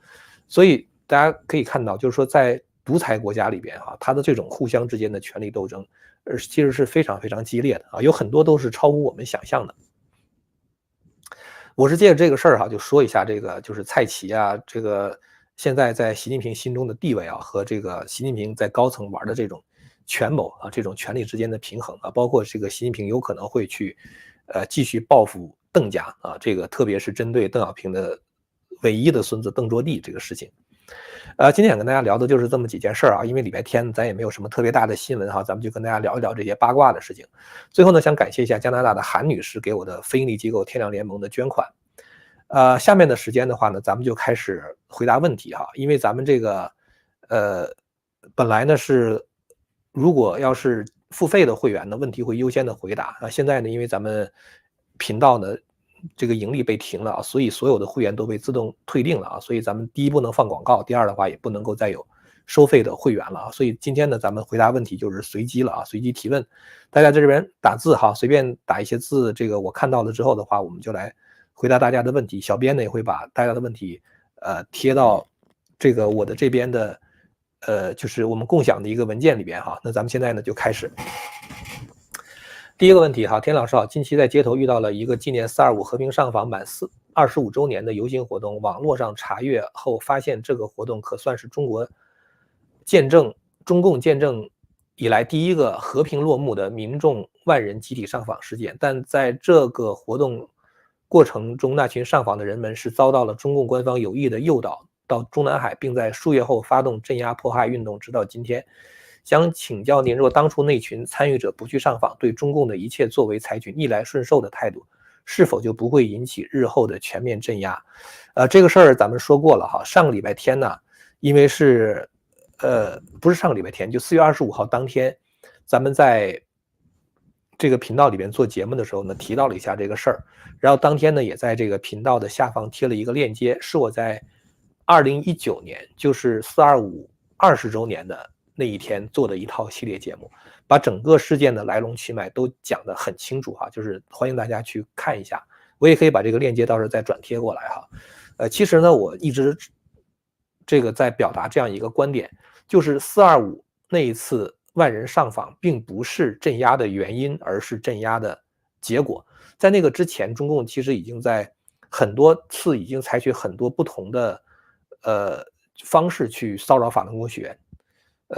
所以大家可以看到，就是说在独裁国家里边哈，他的这种互相之间的权力斗争，其实是非常非常激烈的啊，有很多都是超乎我们想象的。我是借着这个事儿哈，就说一下这个就是蔡奇啊，这个现在在习近平心中的地位啊，和这个习近平在高层玩的这种权谋啊，这种权力之间的平衡啊，包括这个习近平有可能会去继续报复邓家啊，这个特别是针对邓小平的唯一的孙子邓卓棣这个事情。今天想跟大家聊的就是这么几件事儿啊，因为礼拜天咱也没有什么特别大的新闻哈，咱们就跟大家聊一聊这些八卦的事情。最后呢，想感谢一下加拿大的韩女士给我的非营利机构天亮联盟的捐款。下面的时间的话呢，咱们就开始回答问题哈，因为咱们这个本来呢是如果要是付费的会员呢，问题会优先的回答啊。现在呢，因为咱们频道呢这个盈利被停了啊，所以所有的会员都被自动退订了啊，所以咱们第一不能放广告，第二的话也不能够再有收费的会员了啊。所以今天呢，咱们回答问题就是随机了啊，随机提问，大家在这边打字哈，随便打一些字，这个我看到了之后的话，我们就来回答大家的问题。小编呢也会把大家的问题贴到这个我的这边的就是我们共享的一个文件里边哈。那咱们现在呢就开始。第一个问题哈，田老师好，近期在街头遇到了一个纪念425和平上访满25周年的游行活动，网络上查阅后发现这个活动可算是中共见证以来第一个和平落幕的民众万人集体上访事件，但在这个活动过程中，那群上访的人们是遭到了中共官方有意的诱导到中南海，并在数月后发动镇压迫害运动，直到今天。想请教您，若当初那群参与者不去上访，对中共的一切作为采取逆来顺受的态度，是否就不会引起日后的全面镇压？这个事儿咱们说过了哈。上个礼拜天呢，因为是不是上个礼拜天，就4月25号当天，咱们在这个频道里边做节目的时候呢，提到了一下这个事儿。然后当天呢，也在这个频道的下方贴了一个链接，是我在2019年，就是425 20周年的那一天做的一套系列节目，把整个事件的来龙去脉都讲得很清楚哈，就是欢迎大家去看一下。我也可以把这个链接到时候再转贴过来哈。其实呢，我一直这个在表达这样一个观点，就是425那一次万人上访并不是镇压的原因，而是镇压的结果。在那个之前，中共其实已经在很多次已经采取很多不同的方式去骚扰法轮功学员。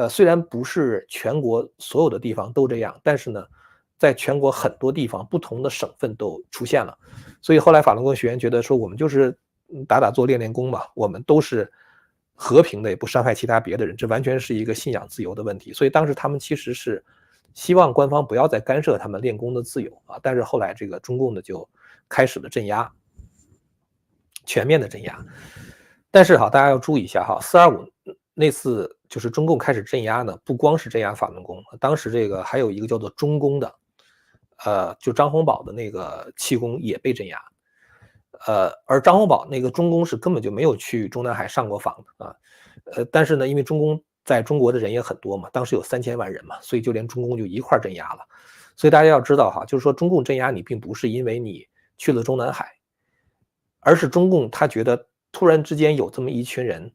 虽然不是全国所有的地方都这样，但是呢，在全国很多地方，不同的省份都出现了。所以后来法轮功学员觉得说，我们就是打打坐练练功嘛，我们都是和平的，也不伤害其他别的人，这完全是一个信仰自由的问题。所以当时他们其实是希望官方不要再干涉他们练功的自由啊。但是后来这个中共呢就开始了镇压，全面的镇压。但是大家要注意一下425那次就是中共开始镇压呢，不光是镇压法轮功，当时这个还有一个叫做中功的，就张洪宝的那个气功也被镇压。而张洪宝那个中功是根本就没有去中南海上过访的啊。但是呢，因为中功在中国的人也很多嘛，当时有3000万人嘛，所以就连中共就一块镇压了。所以大家要知道就是说中共镇压你并不是因为你去了中南海，而是中共他觉得突然之间有这么一群人，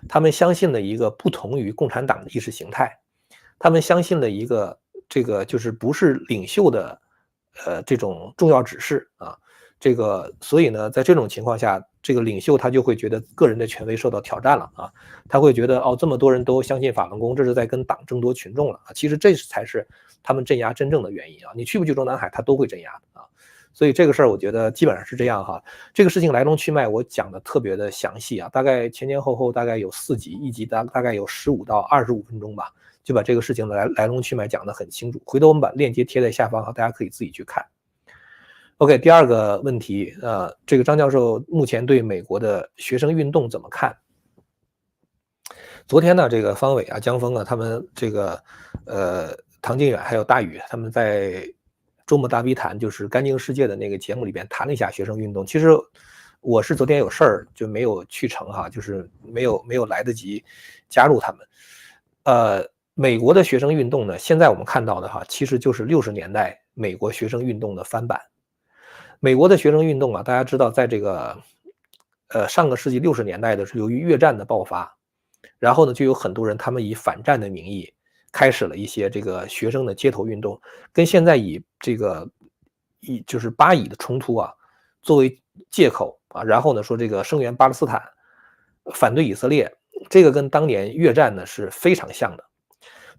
他们相信了一个不同于共产党的意识形态，他们相信了一个这个就是不是领袖的这种重要指示啊。所以呢，在这种情况下，这个领袖他就会觉得个人的权威受到挑战了啊，他会觉得这么多人都相信法轮功，这是在跟党争夺群众了啊。其实这才是他们镇压真正的原因啊。你去不去中南海，他都会镇压的啊。所以这个事儿我觉得基本上是这样这个事情来龙去脉我讲的特别的详细啊，大概前后大概有4集，一集大概有15到25分钟吧，就把这个事情的来龙去脉讲得很清楚。回头我们把链接贴在下方大家可以自己去看。OK， 第二个问题，这个张教授目前对美国的学生运动怎么看？昨天呢，这个方伟江峰他们这个唐靖远还有大宇他们在周末大 V 谈就是干净世界的那个节目里边谈了一下学生运动。其实我是昨天有事儿就没有去成就是没有来得及加入他们。美国的学生运动呢，现在我们看到的其实就是60年代美国学生运动的翻版。美国的学生运动大家知道，在这个上个世纪60年代的是由于越战的爆发，然后呢就有很多人他们以反战的名义开始了一些这个学生的街头运动，跟现在以就是巴以的冲突作为借口然后呢说这个声援巴勒斯坦，反对以色列，这个跟当年越战呢是非常像的。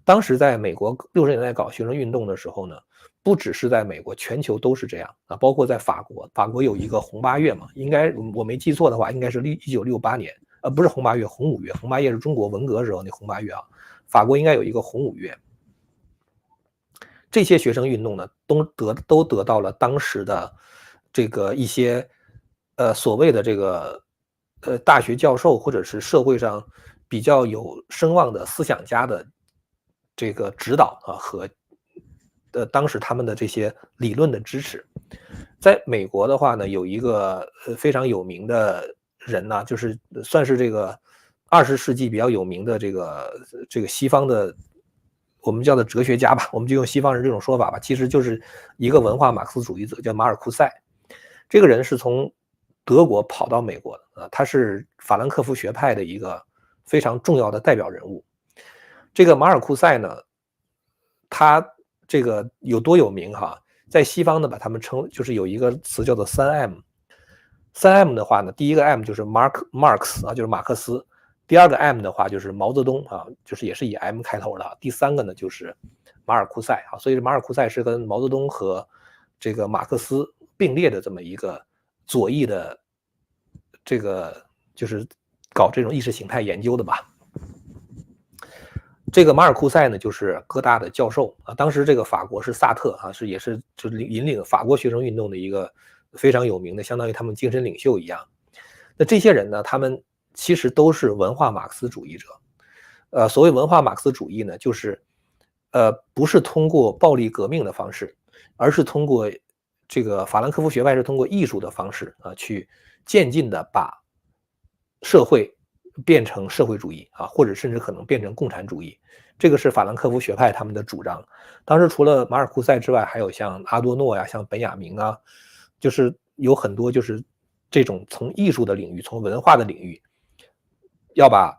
当时在美国60年代搞学生运动的时候呢，不只是在美国，全球都是这样包括在法国有一个红8月嘛，应该我没记错的话，应该是1968年，不是红8月，红5月，红8月是中国文革时候那红8月法国应该有一个红5月。这些学生运动呢，都得到了当时的这个一些所谓的这个大学教授或者是社会上比较有声望的思想家的这个指导和当时他们的这些理论的支持。在美国的话呢，有一个非常有名的人呢，就是算是这个20世纪比较有名的这个西方的我们叫的哲学家吧，我们就用西方人这种说法吧，其实就是一个文化马克思主义者，叫马尔库塞。这个人是从德国跑到美国的他是法兰克福学派的一个非常重要的代表人物。这个马尔库塞呢，他这个有多有名在西方呢把他们称就是有一个词叫做3M。3M 的话呢，第一个 M 就是 Marx 就是马克思，第二个 M 的话就是毛泽东就是也是以 M 开头的，第三个呢就是马尔库塞所以马尔库塞是跟毛泽东和这个马克思并列的这么一个左翼的这个就是搞这种意识形态研究的吧。这个马尔库塞呢，就是哥大的教授当时这个法国是萨特也是就是引领法国学生运动的一个非常有名的，相当于他们精神领袖一样。那这些人呢，他们其实都是文化马克思主义者。所谓文化马克思主义呢，就是不是通过暴力革命的方式，而是通过这个法兰克福学派是通过艺术的方式去渐进的把社会变成社会主义或者甚至可能变成共产主义。这个是法兰克福学派他们的主张。当时除了马尔库塞之外，还有像阿多诺像本雅明就是有很多就是这种从艺术的领域，从文化的领域，要把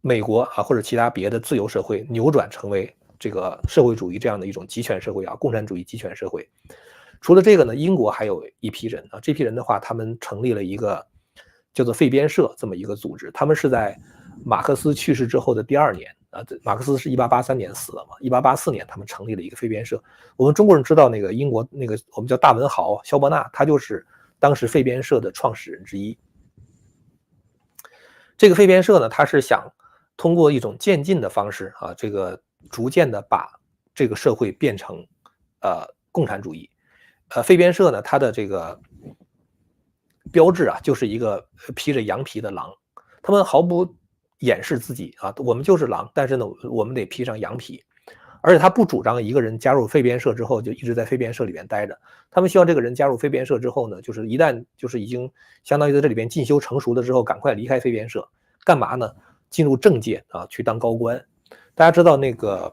美国或者其他别的自由社会扭转成为这个社会主义这样的一种集权社会共产主义集权社会。除了这个呢，英国还有一批人这批人的话，他们成立了一个叫做废编社这么一个组织。他们是在马克思去世之后的第2年马克思是1883年死的嘛，1884年他们成立了一个废编社。我们中国人知道那个英国那个我们叫大文豪萧伯纳，他就是当时废编社的创始人之一。这个废编社呢，他是想通过一种渐进的方式这个逐渐的把这个社会变成共产主义。废编社呢，它的这个标志就是一个披着羊皮的狼，他们毫不掩饰自己我们就是狼，但是呢，我们得披上羊皮。而且他不主张一个人加入废编社之后就一直在废编社里面待着，他们希望这个人加入废编社之后呢，就是一旦就是已经相当于在这里边进修成熟了之后，赶快离开废编社，干嘛呢？进入政界去当高官。大家知道那个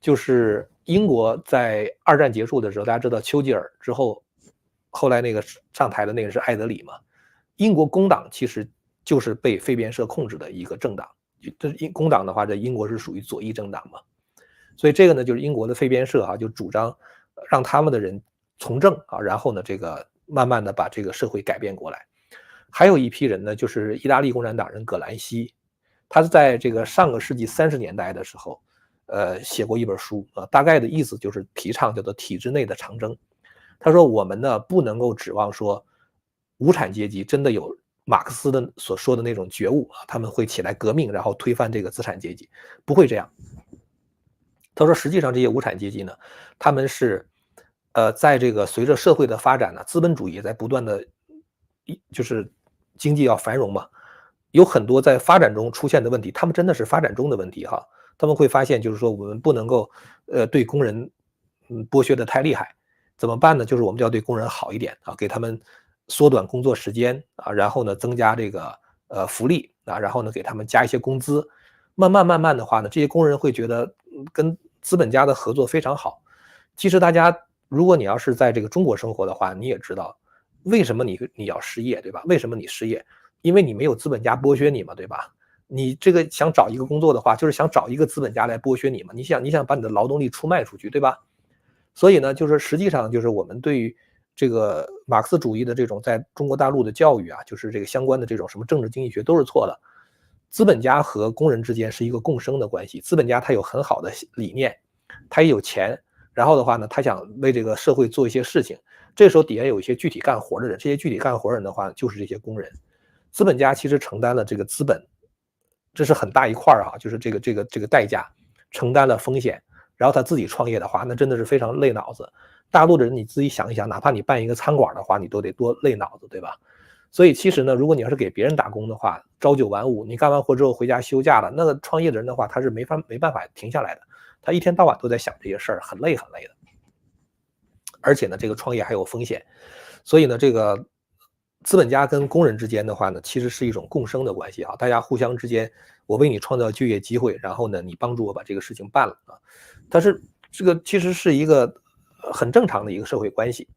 就是英国在2战结束的时候，大家知道丘吉尔之后，后来那个上台的那个是艾德里嘛。英国工党其实就是被废编社控制的一个政党，这工党的话，在英国是属于左翼政党嘛。所以这个呢，就是英国的废编社就主张让他们的人从政然后呢，这个慢慢的把这个社会改变过来。还有一批人呢，就是意大利共产党人葛兰西，他是在这个上个世纪30年代的时候，写过一本书大概的意思就是提倡叫做体制内的长征。他说我们呢不能够指望说无产阶级真的有马克思的所说的那种觉悟他们会起来革命，然后推翻这个资产阶级，不会这样。他说实际上这些无产阶级呢，他们是在这个随着社会的发展呢，资本主义在不断的就是经济要繁荣嘛，有很多在发展中出现的问题，他们真的是发展中的问题他们会发现就是说我们不能够对工人剥削的太厉害，怎么办呢？就是我们就要对工人好一点给他们缩短工作时间然后呢增加这个福利然后呢给他们加一些工资，慢慢的话呢，这些工人会觉得跟资本家的合作非常好。其实大家如果你要是在这个中国生活的话，你也知道为什么你要失业，对吧？为什么你失业？因为你没有资本家剥削你嘛，对吧？你这个想找一个工作的话，就是想找一个资本家来剥削你嘛，你想把你的劳动力出卖出去，对吧？所以呢，就是实际上就是我们对于这个马克思主义的这种在中国大陆的教育就是这个相关的这种什么政治经济学都是错的。资本家和工人之间是一个共生的关系，资本家他有很好的理念，他也有钱，然后的话呢，他想为这个社会做一些事情，这时候底下有一些具体干活的人，这些具体干活人的话就是这些工人。资本家其实承担了这个资本，这是很大一块就是这个代价，承担了风险，然后他自己创业的话，那真的是非常累脑子。大陆的人你自己想一想，哪怕你办一个餐馆的话，你都得多累脑子，对吧？所以其实呢，如果你要是给别人打工的话，朝九晚五，你干完活之后回家休假了，那个创业的人的话，他是没办法停下来的，他一天到晚都在想这些事儿，很累的。而且呢，这个创业还有风险，所以呢，这个资本家跟工人之间的话呢，其实是一种共生的关系大家互相之间，我为你创造就业机会，然后呢，你帮助我把这个事情办了但是这个其实是一个很正常的一个社会关系。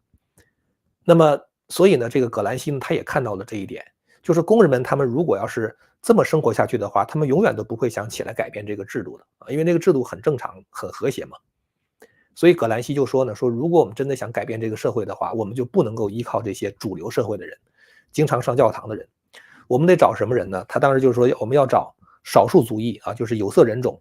那么所以呢，这个葛兰西呢，他也看到了这一点，就是工人们他们如果要是这么生活下去的话，他们永远都不会想起来改变这个制度的因为那个制度很正常很和谐嘛。所以葛兰西就说呢，说如果我们真的想改变这个社会的话，我们就不能够依靠这些主流社会的人，经常上教堂的人，我们得找什么人呢？他当时就说我们要找少数族裔就是有色人种，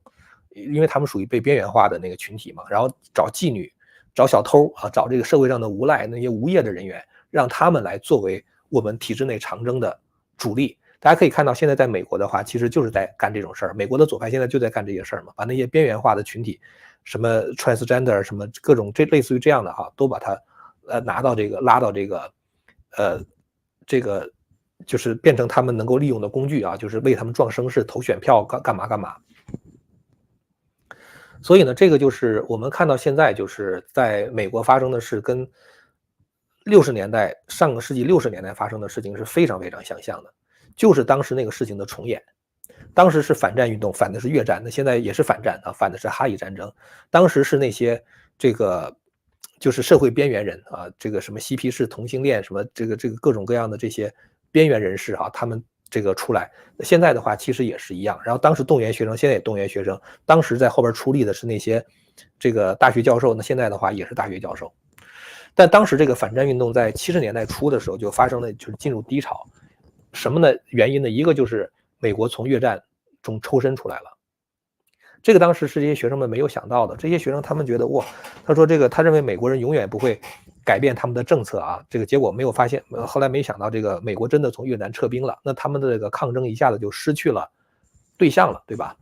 因为他们属于被边缘化的那个群体嘛，然后找妓女，找小偷找这个社会上的无赖那些无业的人员，让他们来作为我们体制内长征的主力。大家可以看到现在在美国的话，其实就是在干这种事儿，美国的左派现在就在干这些事儿嘛，把那些边缘化的群体，什么 transgender 什么各种类似于这样的都把它拿到这个拉到这个就是变成他们能够利用的工具就是为他们壮声势投选票干嘛。所以呢，这个就是我们看到现在就是在美国发生的事跟上个世纪60年代发生的事情是非常非常相像的，就是当时那个事情的重演。当时是反战运动，反的是越战，那现在也是反战反的是哈以战争。当时是那些这个就是社会边缘人这个什么嬉皮士、同性恋什么这个各种各样的这些边缘人士他们这个出来。现在的话其实也是一样，然后当时动员学生，现在也动员学生，当时在后边出力的是那些这个大学教授，那现在的话也是大学教授。但当时这个反战运动在70年代初的时候就发生了，就是进入低潮。什么呢？原因呢？一个就是美国从越战中抽身出来了，这个当时是这些学生们没有想到的。这些学生他们觉得哇，他说他认为美国人永远不会改变他们的政策啊，这个结果没有发现，后来没想到这个美国真的从越南撤兵了，那他们的这个抗争一下子就失去了对象了，对吧？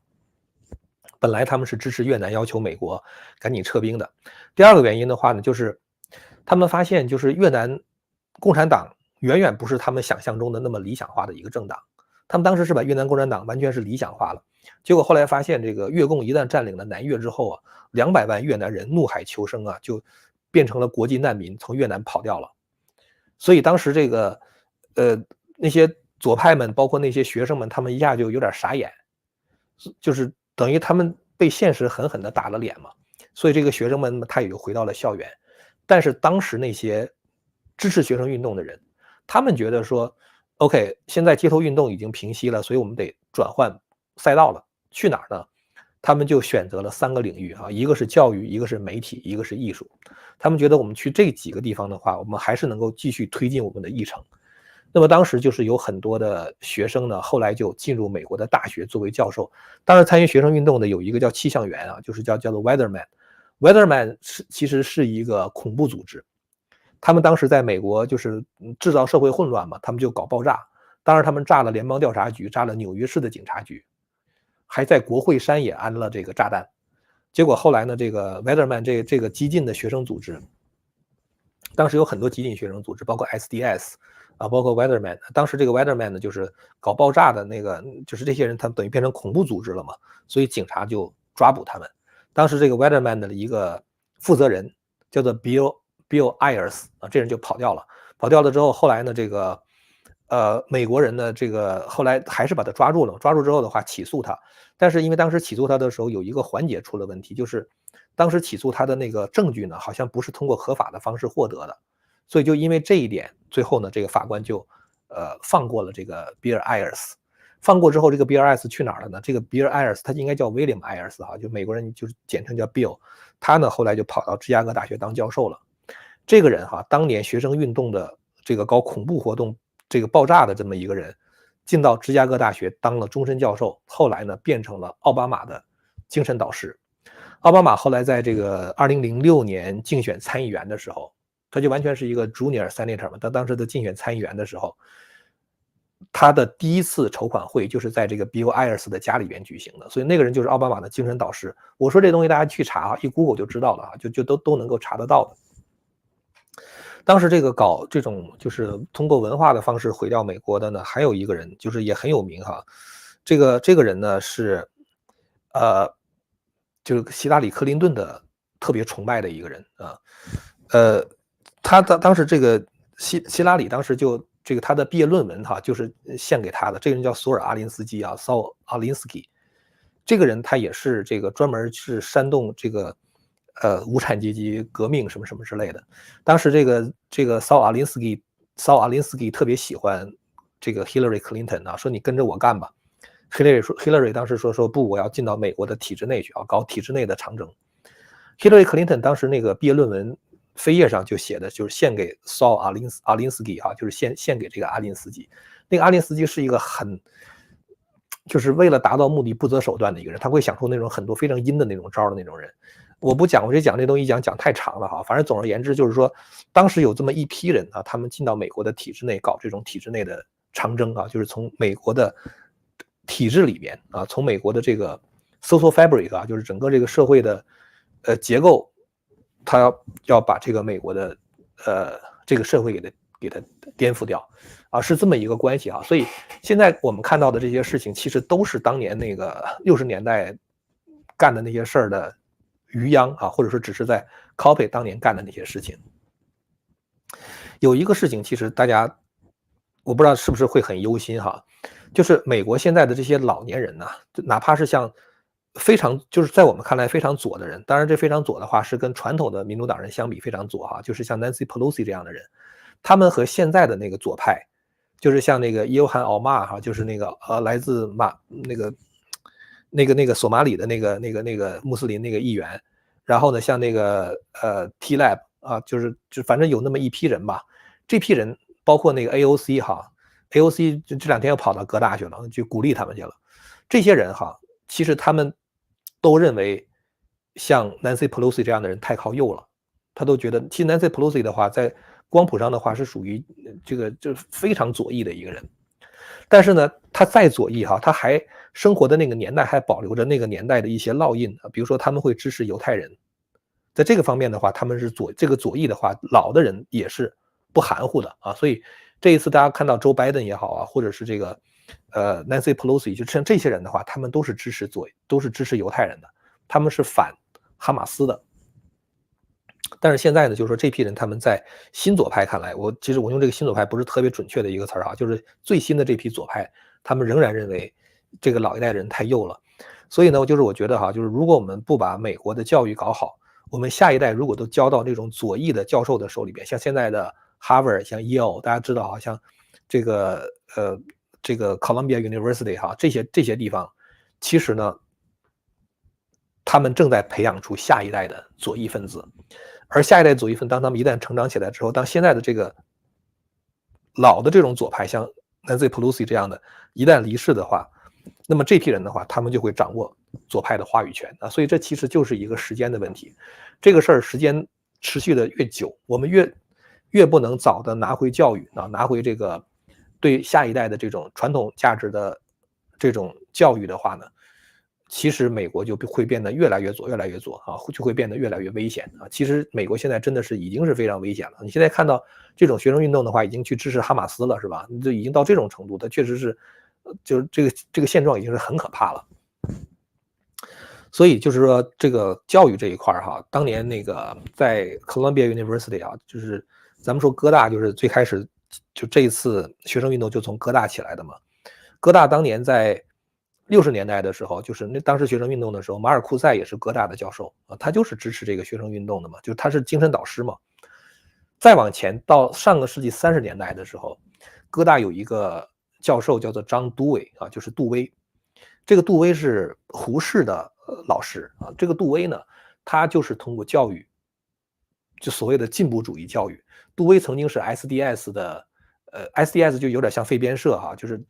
本来他们是支持越南要求美国赶紧撤兵的。第二个原因的话呢，就是他们发现就是越南共产党远远不是他们想象中的那么理想化的一个政党。他们当时是把越南共产党完全是理想化了，结果后来发现这个越共一旦占领了南越之后啊，200万越南人怒海求生啊，就变成了国际难民，从越南跑掉了。所以当时这个那些左派们，包括那些学生们，他们一下就有点傻眼，就是等于他们被现实狠狠地打了脸嘛。所以这个学生们他也就回到了校园。但是当时那些支持学生运动的人，他们觉得说 OK， 现在街头运动已经平息了，所以我们得转换赛道了。去哪儿呢？他们就选择了3个领域啊，一个是教育，一个是媒体，一个是艺术。他们觉得我们去这几个地方的话，我们还是能够继续推进我们的议程。那么当时就是有很多的学生呢，后来就进入美国的大学作为教授。当时参与学生运动的有一个叫气象员啊，就是叫做 Weatherman。Weatherman 其实是一个恐怖组织。他们当时在美国就是制造社会混乱嘛，他们就搞爆炸。当然他们炸了联邦调查局，炸了纽约市的警察局，还在国会山也安了这个炸弹。结果后来呢，这个 Weatherman 这个激进的学生组织，当时有很多激进学生组织，包括 SDS 啊，包括 Weatherman。当时这个 Weatherman 呢，就是搞爆炸的那个，就是这些人他们等于变成恐怖组织了嘛，所以警察就抓捕他们。当时这个 Weatherman 的一个负责人叫做 Bill Ayers 啊，这人就跑掉了。跑掉了之后，后来呢，这个美国人呢，这个后来还是把他抓住了。抓住之后的话，起诉他。但是因为当时起诉他的时候有一个环节出了问题，就是当时起诉他的那个证据呢，好像不是通过合法的方式获得的，所以就因为这一点，最后呢，这个法官就放过了这个比尔艾尔斯。放过之后，这个比尔艾尔斯去哪儿了呢？这个比尔艾尔斯他应该叫 William Ayers 哈，就美国人就是简称叫 Bill。他呢后来就跑到芝加哥大学当教授了。这个人哈，当年学生运动的这个搞恐怖活动、这个爆炸的这么一个人，进到芝加哥大学当了终身教授，后来呢变成了奥巴马的精神导师。奥巴马后来在这个2006年竞选参议员的时候，他就完全是一个 junior senator 嘛，他当时的竞选参议员的时候，他的第一次筹款会就是在这个 Bill Ayers 的家里边举行的，所以那个人就是奥巴马的精神导师。我说这东西大家去查啊，一 Google 就知道了啊，就都能够查得到的。当时这个搞这种就是通过文化的方式毁掉美国的呢，还有一个人就是也很有名哈。这个人呢是就是希拉里·克林顿的特别崇拜的一个人啊。他当时这个希拉里当时就这个他的毕业论文哈，就是献给他的。这个人叫索尔阿林斯基啊 ，Saul Alinsky。这个人他也是这个专门是煽动这个无产阶级革命什么什么之类的。当时这个Saul Alinsky特别喜欢这个 Hillary Clinton 啊，说你跟着我干吧。Hillary 当时说不，我要进到美国的体制内去啊，搞体制内的长征。Hillary Clinton 当时那个毕业论文扉页上就写的就是献给 Saul Alinsky 啊，就是献给这个阿林斯基。那个阿林斯基是一个就是为了达到目的不择手段的一个人，他会想出那种很多非常阴的那种招的那种人。我不讲，我这讲这东西讲太长了哈。反正总而言之就是说，当时有这么一批人啊，他们进到美国的体制内搞这种体制内的长征啊，就是从美国的体制里边啊，从美国的这个 social fabric 啊，就是整个这个社会的结构，他要把这个美国的这个社会给它颠覆掉啊，是这么一个关系啊。所以现在我们看到的这些事情，其实都是当年那个60年代干的那些事儿的余殃啊，或者说只是在 copy 当年干的那些事情。有一个事情，其实大家我不知道是不是会很忧心哈，就是美国现在的这些老年人呢，哪怕是像非常就是在我们看来非常左的人，当然这非常左的话是跟传统的民主党人相比非常左哈，就是像 Nancy Pelosi 这样的人，他们和现在的那个左派，就是像那个伊尤罕奥马哈，就是那个来自那个索马里的那个穆斯林那个议员，然后呢像那个Tlaib 啊，就反正有那么一批人吧，这批人包括那个 AOC 哈 ，AOC 这2天又跑到哥大去了，就鼓励他们去了。这些人哈，其实他们都认为像 Nancy Pelosi 这样的人太靠右了，他都觉得其实 Nancy Pelosi 的话在光谱上的话是属于就是非常左翼的一个人。但是呢，他再左翼哈，他还生活的那个年代还保留着那个年代的一些烙印，比如说他们会支持犹太人，在这个方面的话，他们是这个左翼的话，老的人也是不含糊的啊。所以这一次大家看到 Joe Biden 也好啊，或者是这个Nancy Pelosi，就像这些人的话，他们都是支持犹太人的，他们是反哈马斯的。但是现在呢，就是说这批人他们在新左派看来，其实我用这个新左派不是特别准确的一个词儿啊，就是最新的这批左派，他们仍然认为这个老一代人太右了。所以呢，就是我觉得哈，就是如果我们不把美国的教育搞好，我们下一代如果都交到这种左翼的教授的手里边，像现在的 Harvard， 像 Yale， 大家知道好像这个Columbia University 哈，这些地方，其实呢，他们正在培养出下一代的左翼分子。而下一代左翼分，当他们一旦成长起来之后，当现在的这个老的这种左派，像 Nancy Pelosi 这样的，一旦离世的话，那么这批人的话，他们就会掌握左派的话语权啊。所以这其实就是一个时间的问题。这个事儿时间持续的越久，我们越不能早的拿回教育啊，拿回这个对下一代的这种传统价值的这种教育的话呢，其实美国就会变得越来越左啊，就会变得越来越危险啊。其实美国现在真的是已经是非常危险了。你现在看到这种学生运动的话，已经去支持哈马斯了，是吧？就已经到这种程度，它确实是，就是这个现状已经是很可怕了。所以就是说，这个教育这一块哈，当年那个在 Columbia University 啊，就是咱们说哥大，就是最开始就这一次学生运动就从哥大起来的嘛。哥大当年在60年代的时候，就是当时学生运动的时候，马尔库塞也是哥大的教授啊，他就是支持这个学生运动的嘛，就是他是精神导师嘛。再往前到上个世纪30年代的时候，哥大有一个教授叫做张都威啊，就是杜威。这个杜威是胡适的老师啊，这个杜威呢，他就是通过教育，就所谓的进步主义教育。杜威曾经是 SDS 的SDS 就有点像废编社哈，就是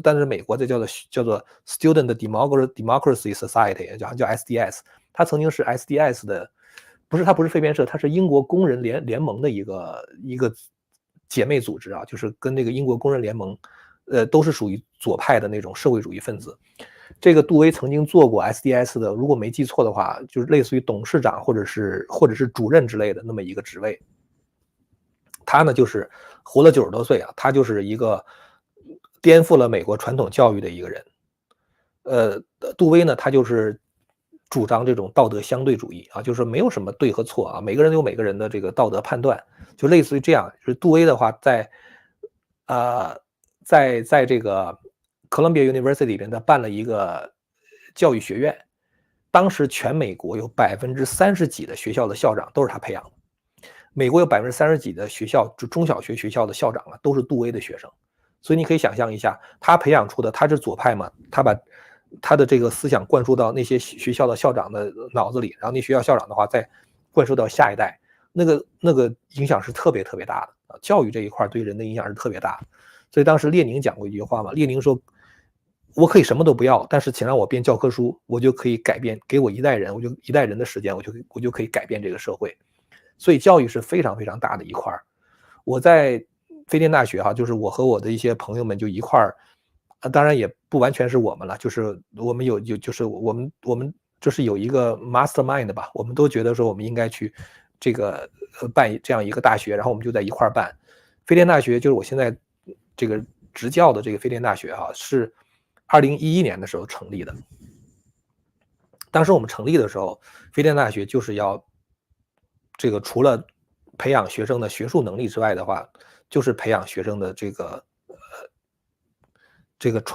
但是美国这叫做 Student Democracy Society， 叫 SDS， 他曾经是 SDS 的，他不是废编社，他是英国工人联盟的一个姐妹组织啊，就是跟那个英国工人联盟，都是属于左派的那种社会主义分子。这个杜威曾经做过 SDS 的，如果没记错的话，就是类似于董事长或者是主任之类的那么一个职位。他呢就是活了90多岁啊，他就是一个颠覆了美国传统教育的一个人。杜威呢，他就是主张这种道德相对主义啊，就是没有什么对和错啊，每个人有每个人的这个道德判断，就类似于这样。就是杜威的话，在这个 Columbia University 里边，他办了一个教育学院，当时全美国有30%几的学校的校长都是他培养的。美国有30%几的学校，就中小学学校的校长啊，都是杜威的学生。所以你可以想象一下，他培养出的，他是左派嘛，他把他的这个思想灌输到那些学校的校长的脑子里，然后那学校校长的话再灌输到下一代，那个影响是特别特别大的。教育这一块对人的影响是特别大的。所以当时列宁讲过一句话嘛，列宁说：“我可以什么都不要，但是请让我编教科书，我就可以改变，给我一代人，我就一代人的时间，我就可以改变这个社会。”所以教育是非常非常大的一块。我在飞天大学哈，就是我和我的一些朋友们就一块儿，当然也不完全是我们了，就是我们就是我们就是有一个 mastermind 吧，我们都觉得说我们应该去这个办这样一个大学，然后我们就在一块儿办。飞天大学就是我现在这个执教的这个飞天大学哈，是2011年的时候成立的。当时我们成立的时候，飞天大学就是要这个除了培养学生的学术能力之外的话，就是培养学生的这个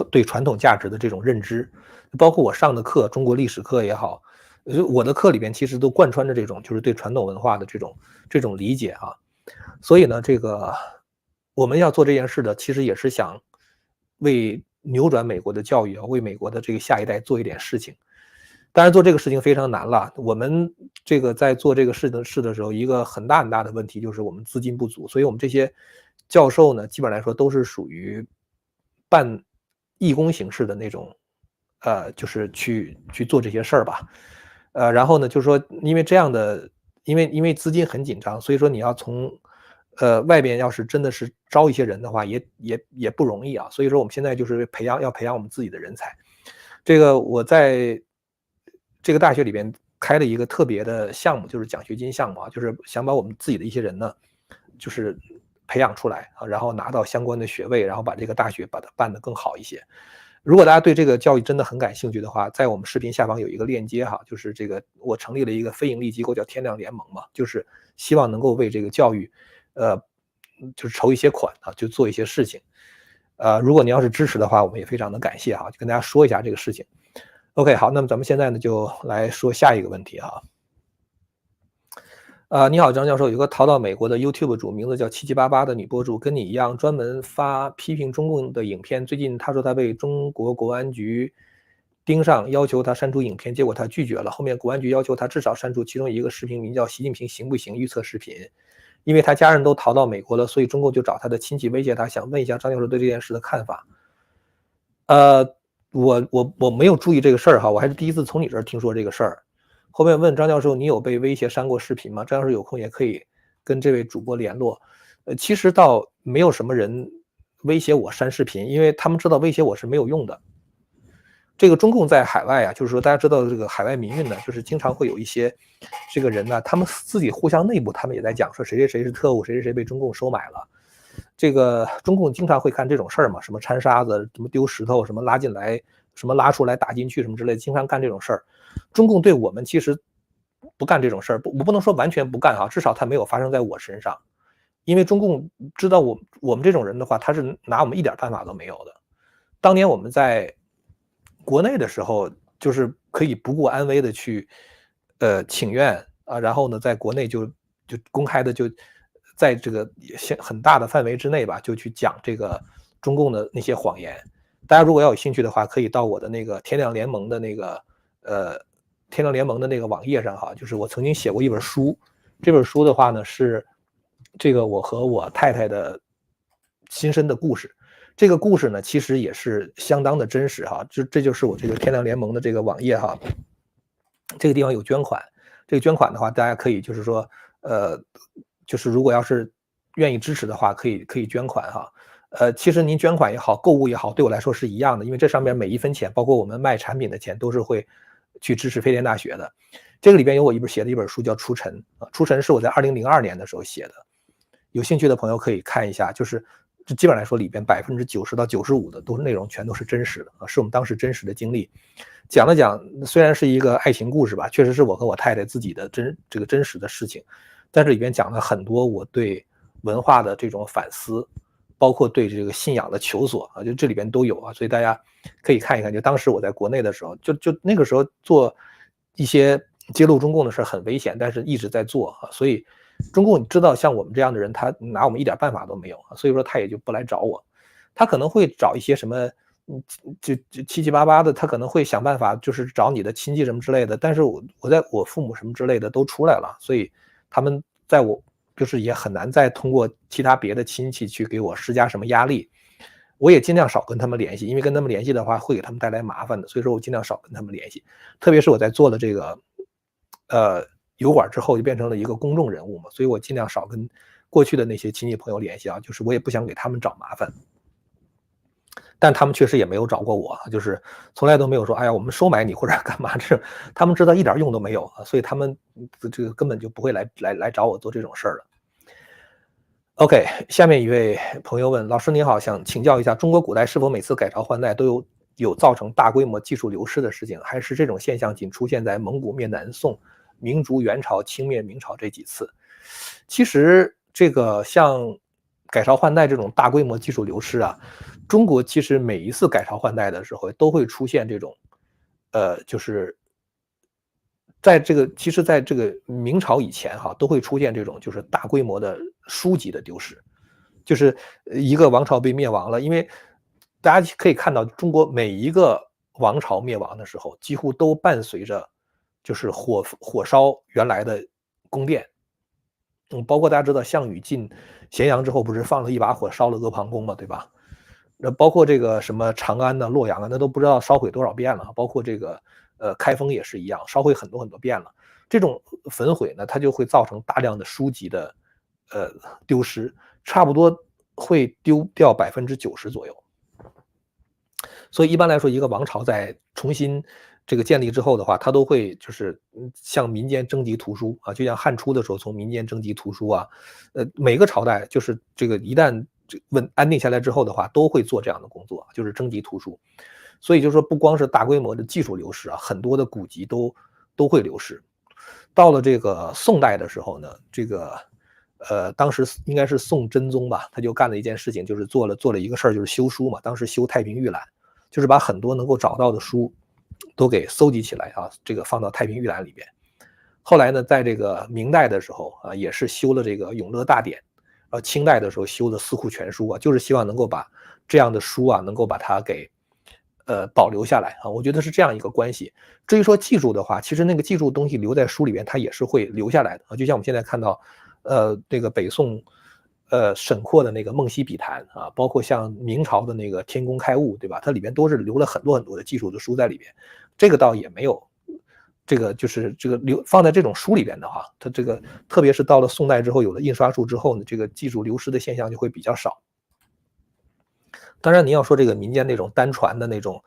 对传统价值的这种认知，包括我上的课，中国历史课也好，我的课里边其实都贯穿着这种就是对传统文化的这种理解啊。所以呢，这个我们要做这件事的，其实也是想为扭转美国的教育啊，为美国的这个下一代做一点事情。当然做这个事情非常难了，我们这个在做这个事的时候，一个很大很大的问题就是我们资金不足，所以我们这些教授呢，基本来说都是属于办义工形式的那种就是去做这些事儿吧。然后呢，就是说因为这样的，因为资金很紧张，所以说你要从外边要是真的是招一些人的话，也不容易啊。所以说我们现在就是要培养我们自己的人才。这个我在这个大学里边开了一个特别的项目，就是奖学金项目啊，就是想把我们自己的一些人呢，就是培养出来啊，然后拿到相关的学位，然后把这个大学把它办得更好一些。如果大家对这个教育真的很感兴趣的话，在我们视频下方有一个链接哈，就是这个我成立了一个非盈利机构叫天亮联盟嘛，就是希望能够为这个教育，就是筹一些款啊，就做一些事情。如果你要是支持的话，我们也非常的感谢哈，就跟大家说一下这个事情。OK，好，那么咱们现在呢就来说下一个问题哈。你好，张教授，有个逃到美国的 YouTube 主，名字叫7788的女博主，跟你一样专门发批评中共的影片。最近她说她被中国国安局盯上，要求她删除影片，结果她拒绝了。后面国安局要求她至少删除其中一个视频，名叫“习近平行不行”预测视频。因为她家人都逃到美国了，所以中共就找她的亲戚威胁她，想问一下张教授对这件事的看法。我没有注意这个事儿哈，我还是第一次从你这儿听说这个事儿。后面问张教授，你有被威胁删过视频吗？张教授有空也可以跟这位主播联络。其实倒没有什么人威胁我删视频，因为他们知道威胁我是没有用的。这个中共在海外啊，就是说大家知道这个海外民运呢，就是经常会有一些这个人呢，他们自己互相内部，他们也在讲说谁谁谁是特务，谁谁谁被中共收买了。这个中共经常会干这种事儿嘛，什么掺沙子，什么丢石头，什么拉进来，什么拉出来打进去，什么之类的，经常干这种事儿。中共对我们其实不干这种事儿，我不能说完全不干哈，至少它没有发生在我身上，因为中共知道我们这种人的话，他是拿我们一点办法都没有的。当年我们在国内的时候，就是可以不顾安危的去请愿啊，然后呢，在国内就公开的就在这个很大的范围之内吧，就去讲这个中共的那些谎言。大家如果要有兴趣的话，可以到我的那个天亮联盟的那个天亮联盟的那个网页上哈，就是我曾经写过一本书，这本书的话呢是这个我和我太太的亲身的故事。这个故事呢，其实也是相当的真实哈，这就是我这个天亮联盟的这个网页哈，这个地方有捐款，这个捐款的话，大家可以就是说，就是如果要是愿意支持的话，可以捐款哈。其实您捐款也好，购物也好，对我来说是一样的，因为这上面每一分钱，包括我们卖产品的钱，都是会去支持飞天大学的。这个里边有我写的一本书叫《出尘》啊，《出尘》是我在2002年的时候写的，有兴趣的朋友可以看一下，就是这基本上来说里边90%到95%的都是内容全都是真实的啊，是我们当时真实的经历。讲了讲，虽然是一个爱情故事吧，确实是我和我太太自己的这个真实的事情，但是里边讲了很多我对文化的这种反思，包括对这个信仰的求索啊，就这里边都有啊，所以大家可以看一看。就当时我在国内的时候，就那个时候做一些揭露中共的事很危险，但是一直在做啊，所以中共知道像我们这样的人，他拿我们一点办法都没有啊，所以说他也就不来找我，他可能会找一些什么。就七七八八的，他可能会想办法，就是找你的亲戚什么之类的。但是我父母什么之类的都出来了，所以他们在我就是也很难再通过其他别的亲戚去给我施加什么压力。我也尽量少跟他们联系，因为跟他们联系的话会给他们带来麻烦的，所以说我尽量少跟他们联系。特别是我在做了这个油管之后，就变成了一个公众人物嘛，所以我尽量少跟过去的那些亲戚朋友联系啊，就是我也不想给他们找麻烦。但他们确实也没有找过我，就是从来都没有说，哎呀，我们收买你或者干嘛，这他们知道一点用都没有啊，所以他们这个根本就不会来找我做这种事儿的。OK，下面一位朋友问，老师您好，想请教一下，中国古代是否每次改朝换代都有造成大规模技术流失的事情，还是这种现象仅出现在蒙古灭南宋、明烛元朝、清灭明朝这几次？其实这个像改朝换代这种大规模技术流失啊，中国其实每一次改朝换代的时候都会出现这种，就是其实在这个明朝以前哈，都会出现这种就是大规模的书籍的丢失，就是一个王朝被灭亡了，因为大家可以看到中国每一个王朝灭亡的时候，几乎都伴随着就是火烧原来的宫殿。包括大家知道项羽进咸阳之后，不是放了一把火烧了阿房宫嘛，对吧？包括这个什么长安呐、洛阳啊，那都不知道烧毁多少遍了，包括这个开封也是一样，烧毁很多很多遍了。这种焚毁呢，它就会造成大量的书籍的丢失，差不多会丢掉90%左右。所以一般来说，一个王朝在重新这个建立之后的话，它都会就是向民间征集图书啊，就像汉初的时候从民间征集图书啊，每个朝代就是这个一旦安定下来之后的话，都会做这样的工作，就是征集图书。所以就是说，不光是大规模的技术流失啊，很多的古籍都会流失。到了这个宋代的时候呢，这个当时应该是宋真宗吧，他就干了一件事情，就是做了一个事儿，就是修书嘛。当时修太平御览，就是把很多能够找到的书都给搜集起来啊，这个放到太平御览里边。后来呢，在这个明代的时候啊，也是修了这个永乐大典，清代的时候修的四库全书啊，就是希望能够把这样的书啊，能够把它给保留下来啊。我觉得是这样一个关系。至于说记住的话，其实那个记住的东西留在书里边，它也是会留下来的啊。就像我们现在看到，这个北宋沈括的那个《梦溪笔谈》啊，包括像明朝的那个《天工开物》，对吧？它里边都是留了很多很多的技术的书在里边。这个倒也没有，这个就是这个放在这种书里边的话，它这个特别是到了宋代之后，有了印刷术之后呢，这个技术流失的现象就会比较少。当然，您要说这个民间那种单传的那种，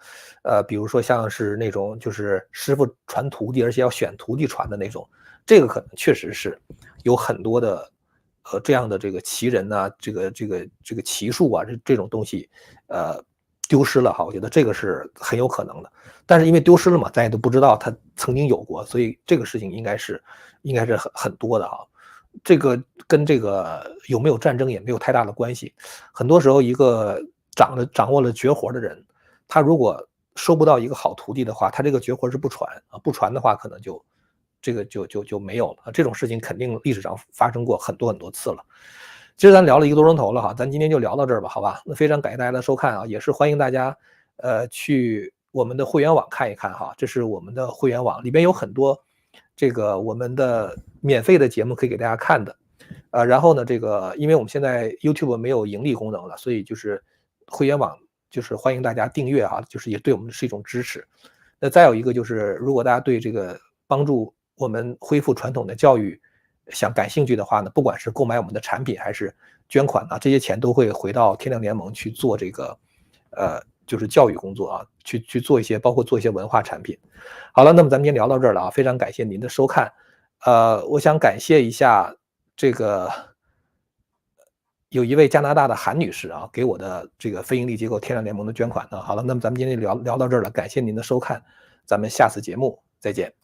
比如说像是那种就是师傅传徒弟，而且要选徒弟传的那种，这个可能确实是有很多的，这样的这个奇人呐、这个奇术啊，这种东西，丢失了哈，我觉得这个是很有可能的。但是因为丢失了嘛，咱也都不知道他曾经有过，所以这个事情应该是很多的哈。这个跟这个有没有战争也没有太大的关系。很多时候，一个掌握了绝活的人，他如果收不到一个好徒弟的话，他这个绝活是不传啊，不传的话，可能就这个就没有了。这种事情肯定历史上发生过很多很多次了。其实咱聊了1个多钟头了哈，咱今天就聊到这儿吧，好吧？那非常感谢大家的收看啊，也是欢迎大家去我们的会员网看一看哈，这是我们的会员网，里边有很多这个我们的免费的节目可以给大家看的。然后呢，这个因为我们现在 YouTube 没有盈利功能了，所以就是会员网就是欢迎大家订阅啊，就是也对我们是一种支持。那再有一个就是，如果大家对这个帮助我们恢复传统的教育感兴趣的话呢，不管是购买我们的产品还是捐款啊，这些钱都会回到天亮联盟去做这个就是教育工作啊，去做一些包括做一些文化产品。好了，那么咱们今天聊到这儿了啊，非常感谢您的收看。我想感谢一下这个有一位加拿大的韩女士啊，给我的这个非营利机构天亮联盟的捐款呢。好了，那么咱们今天就聊到这儿了，感谢您的收看，咱们下次节目再见。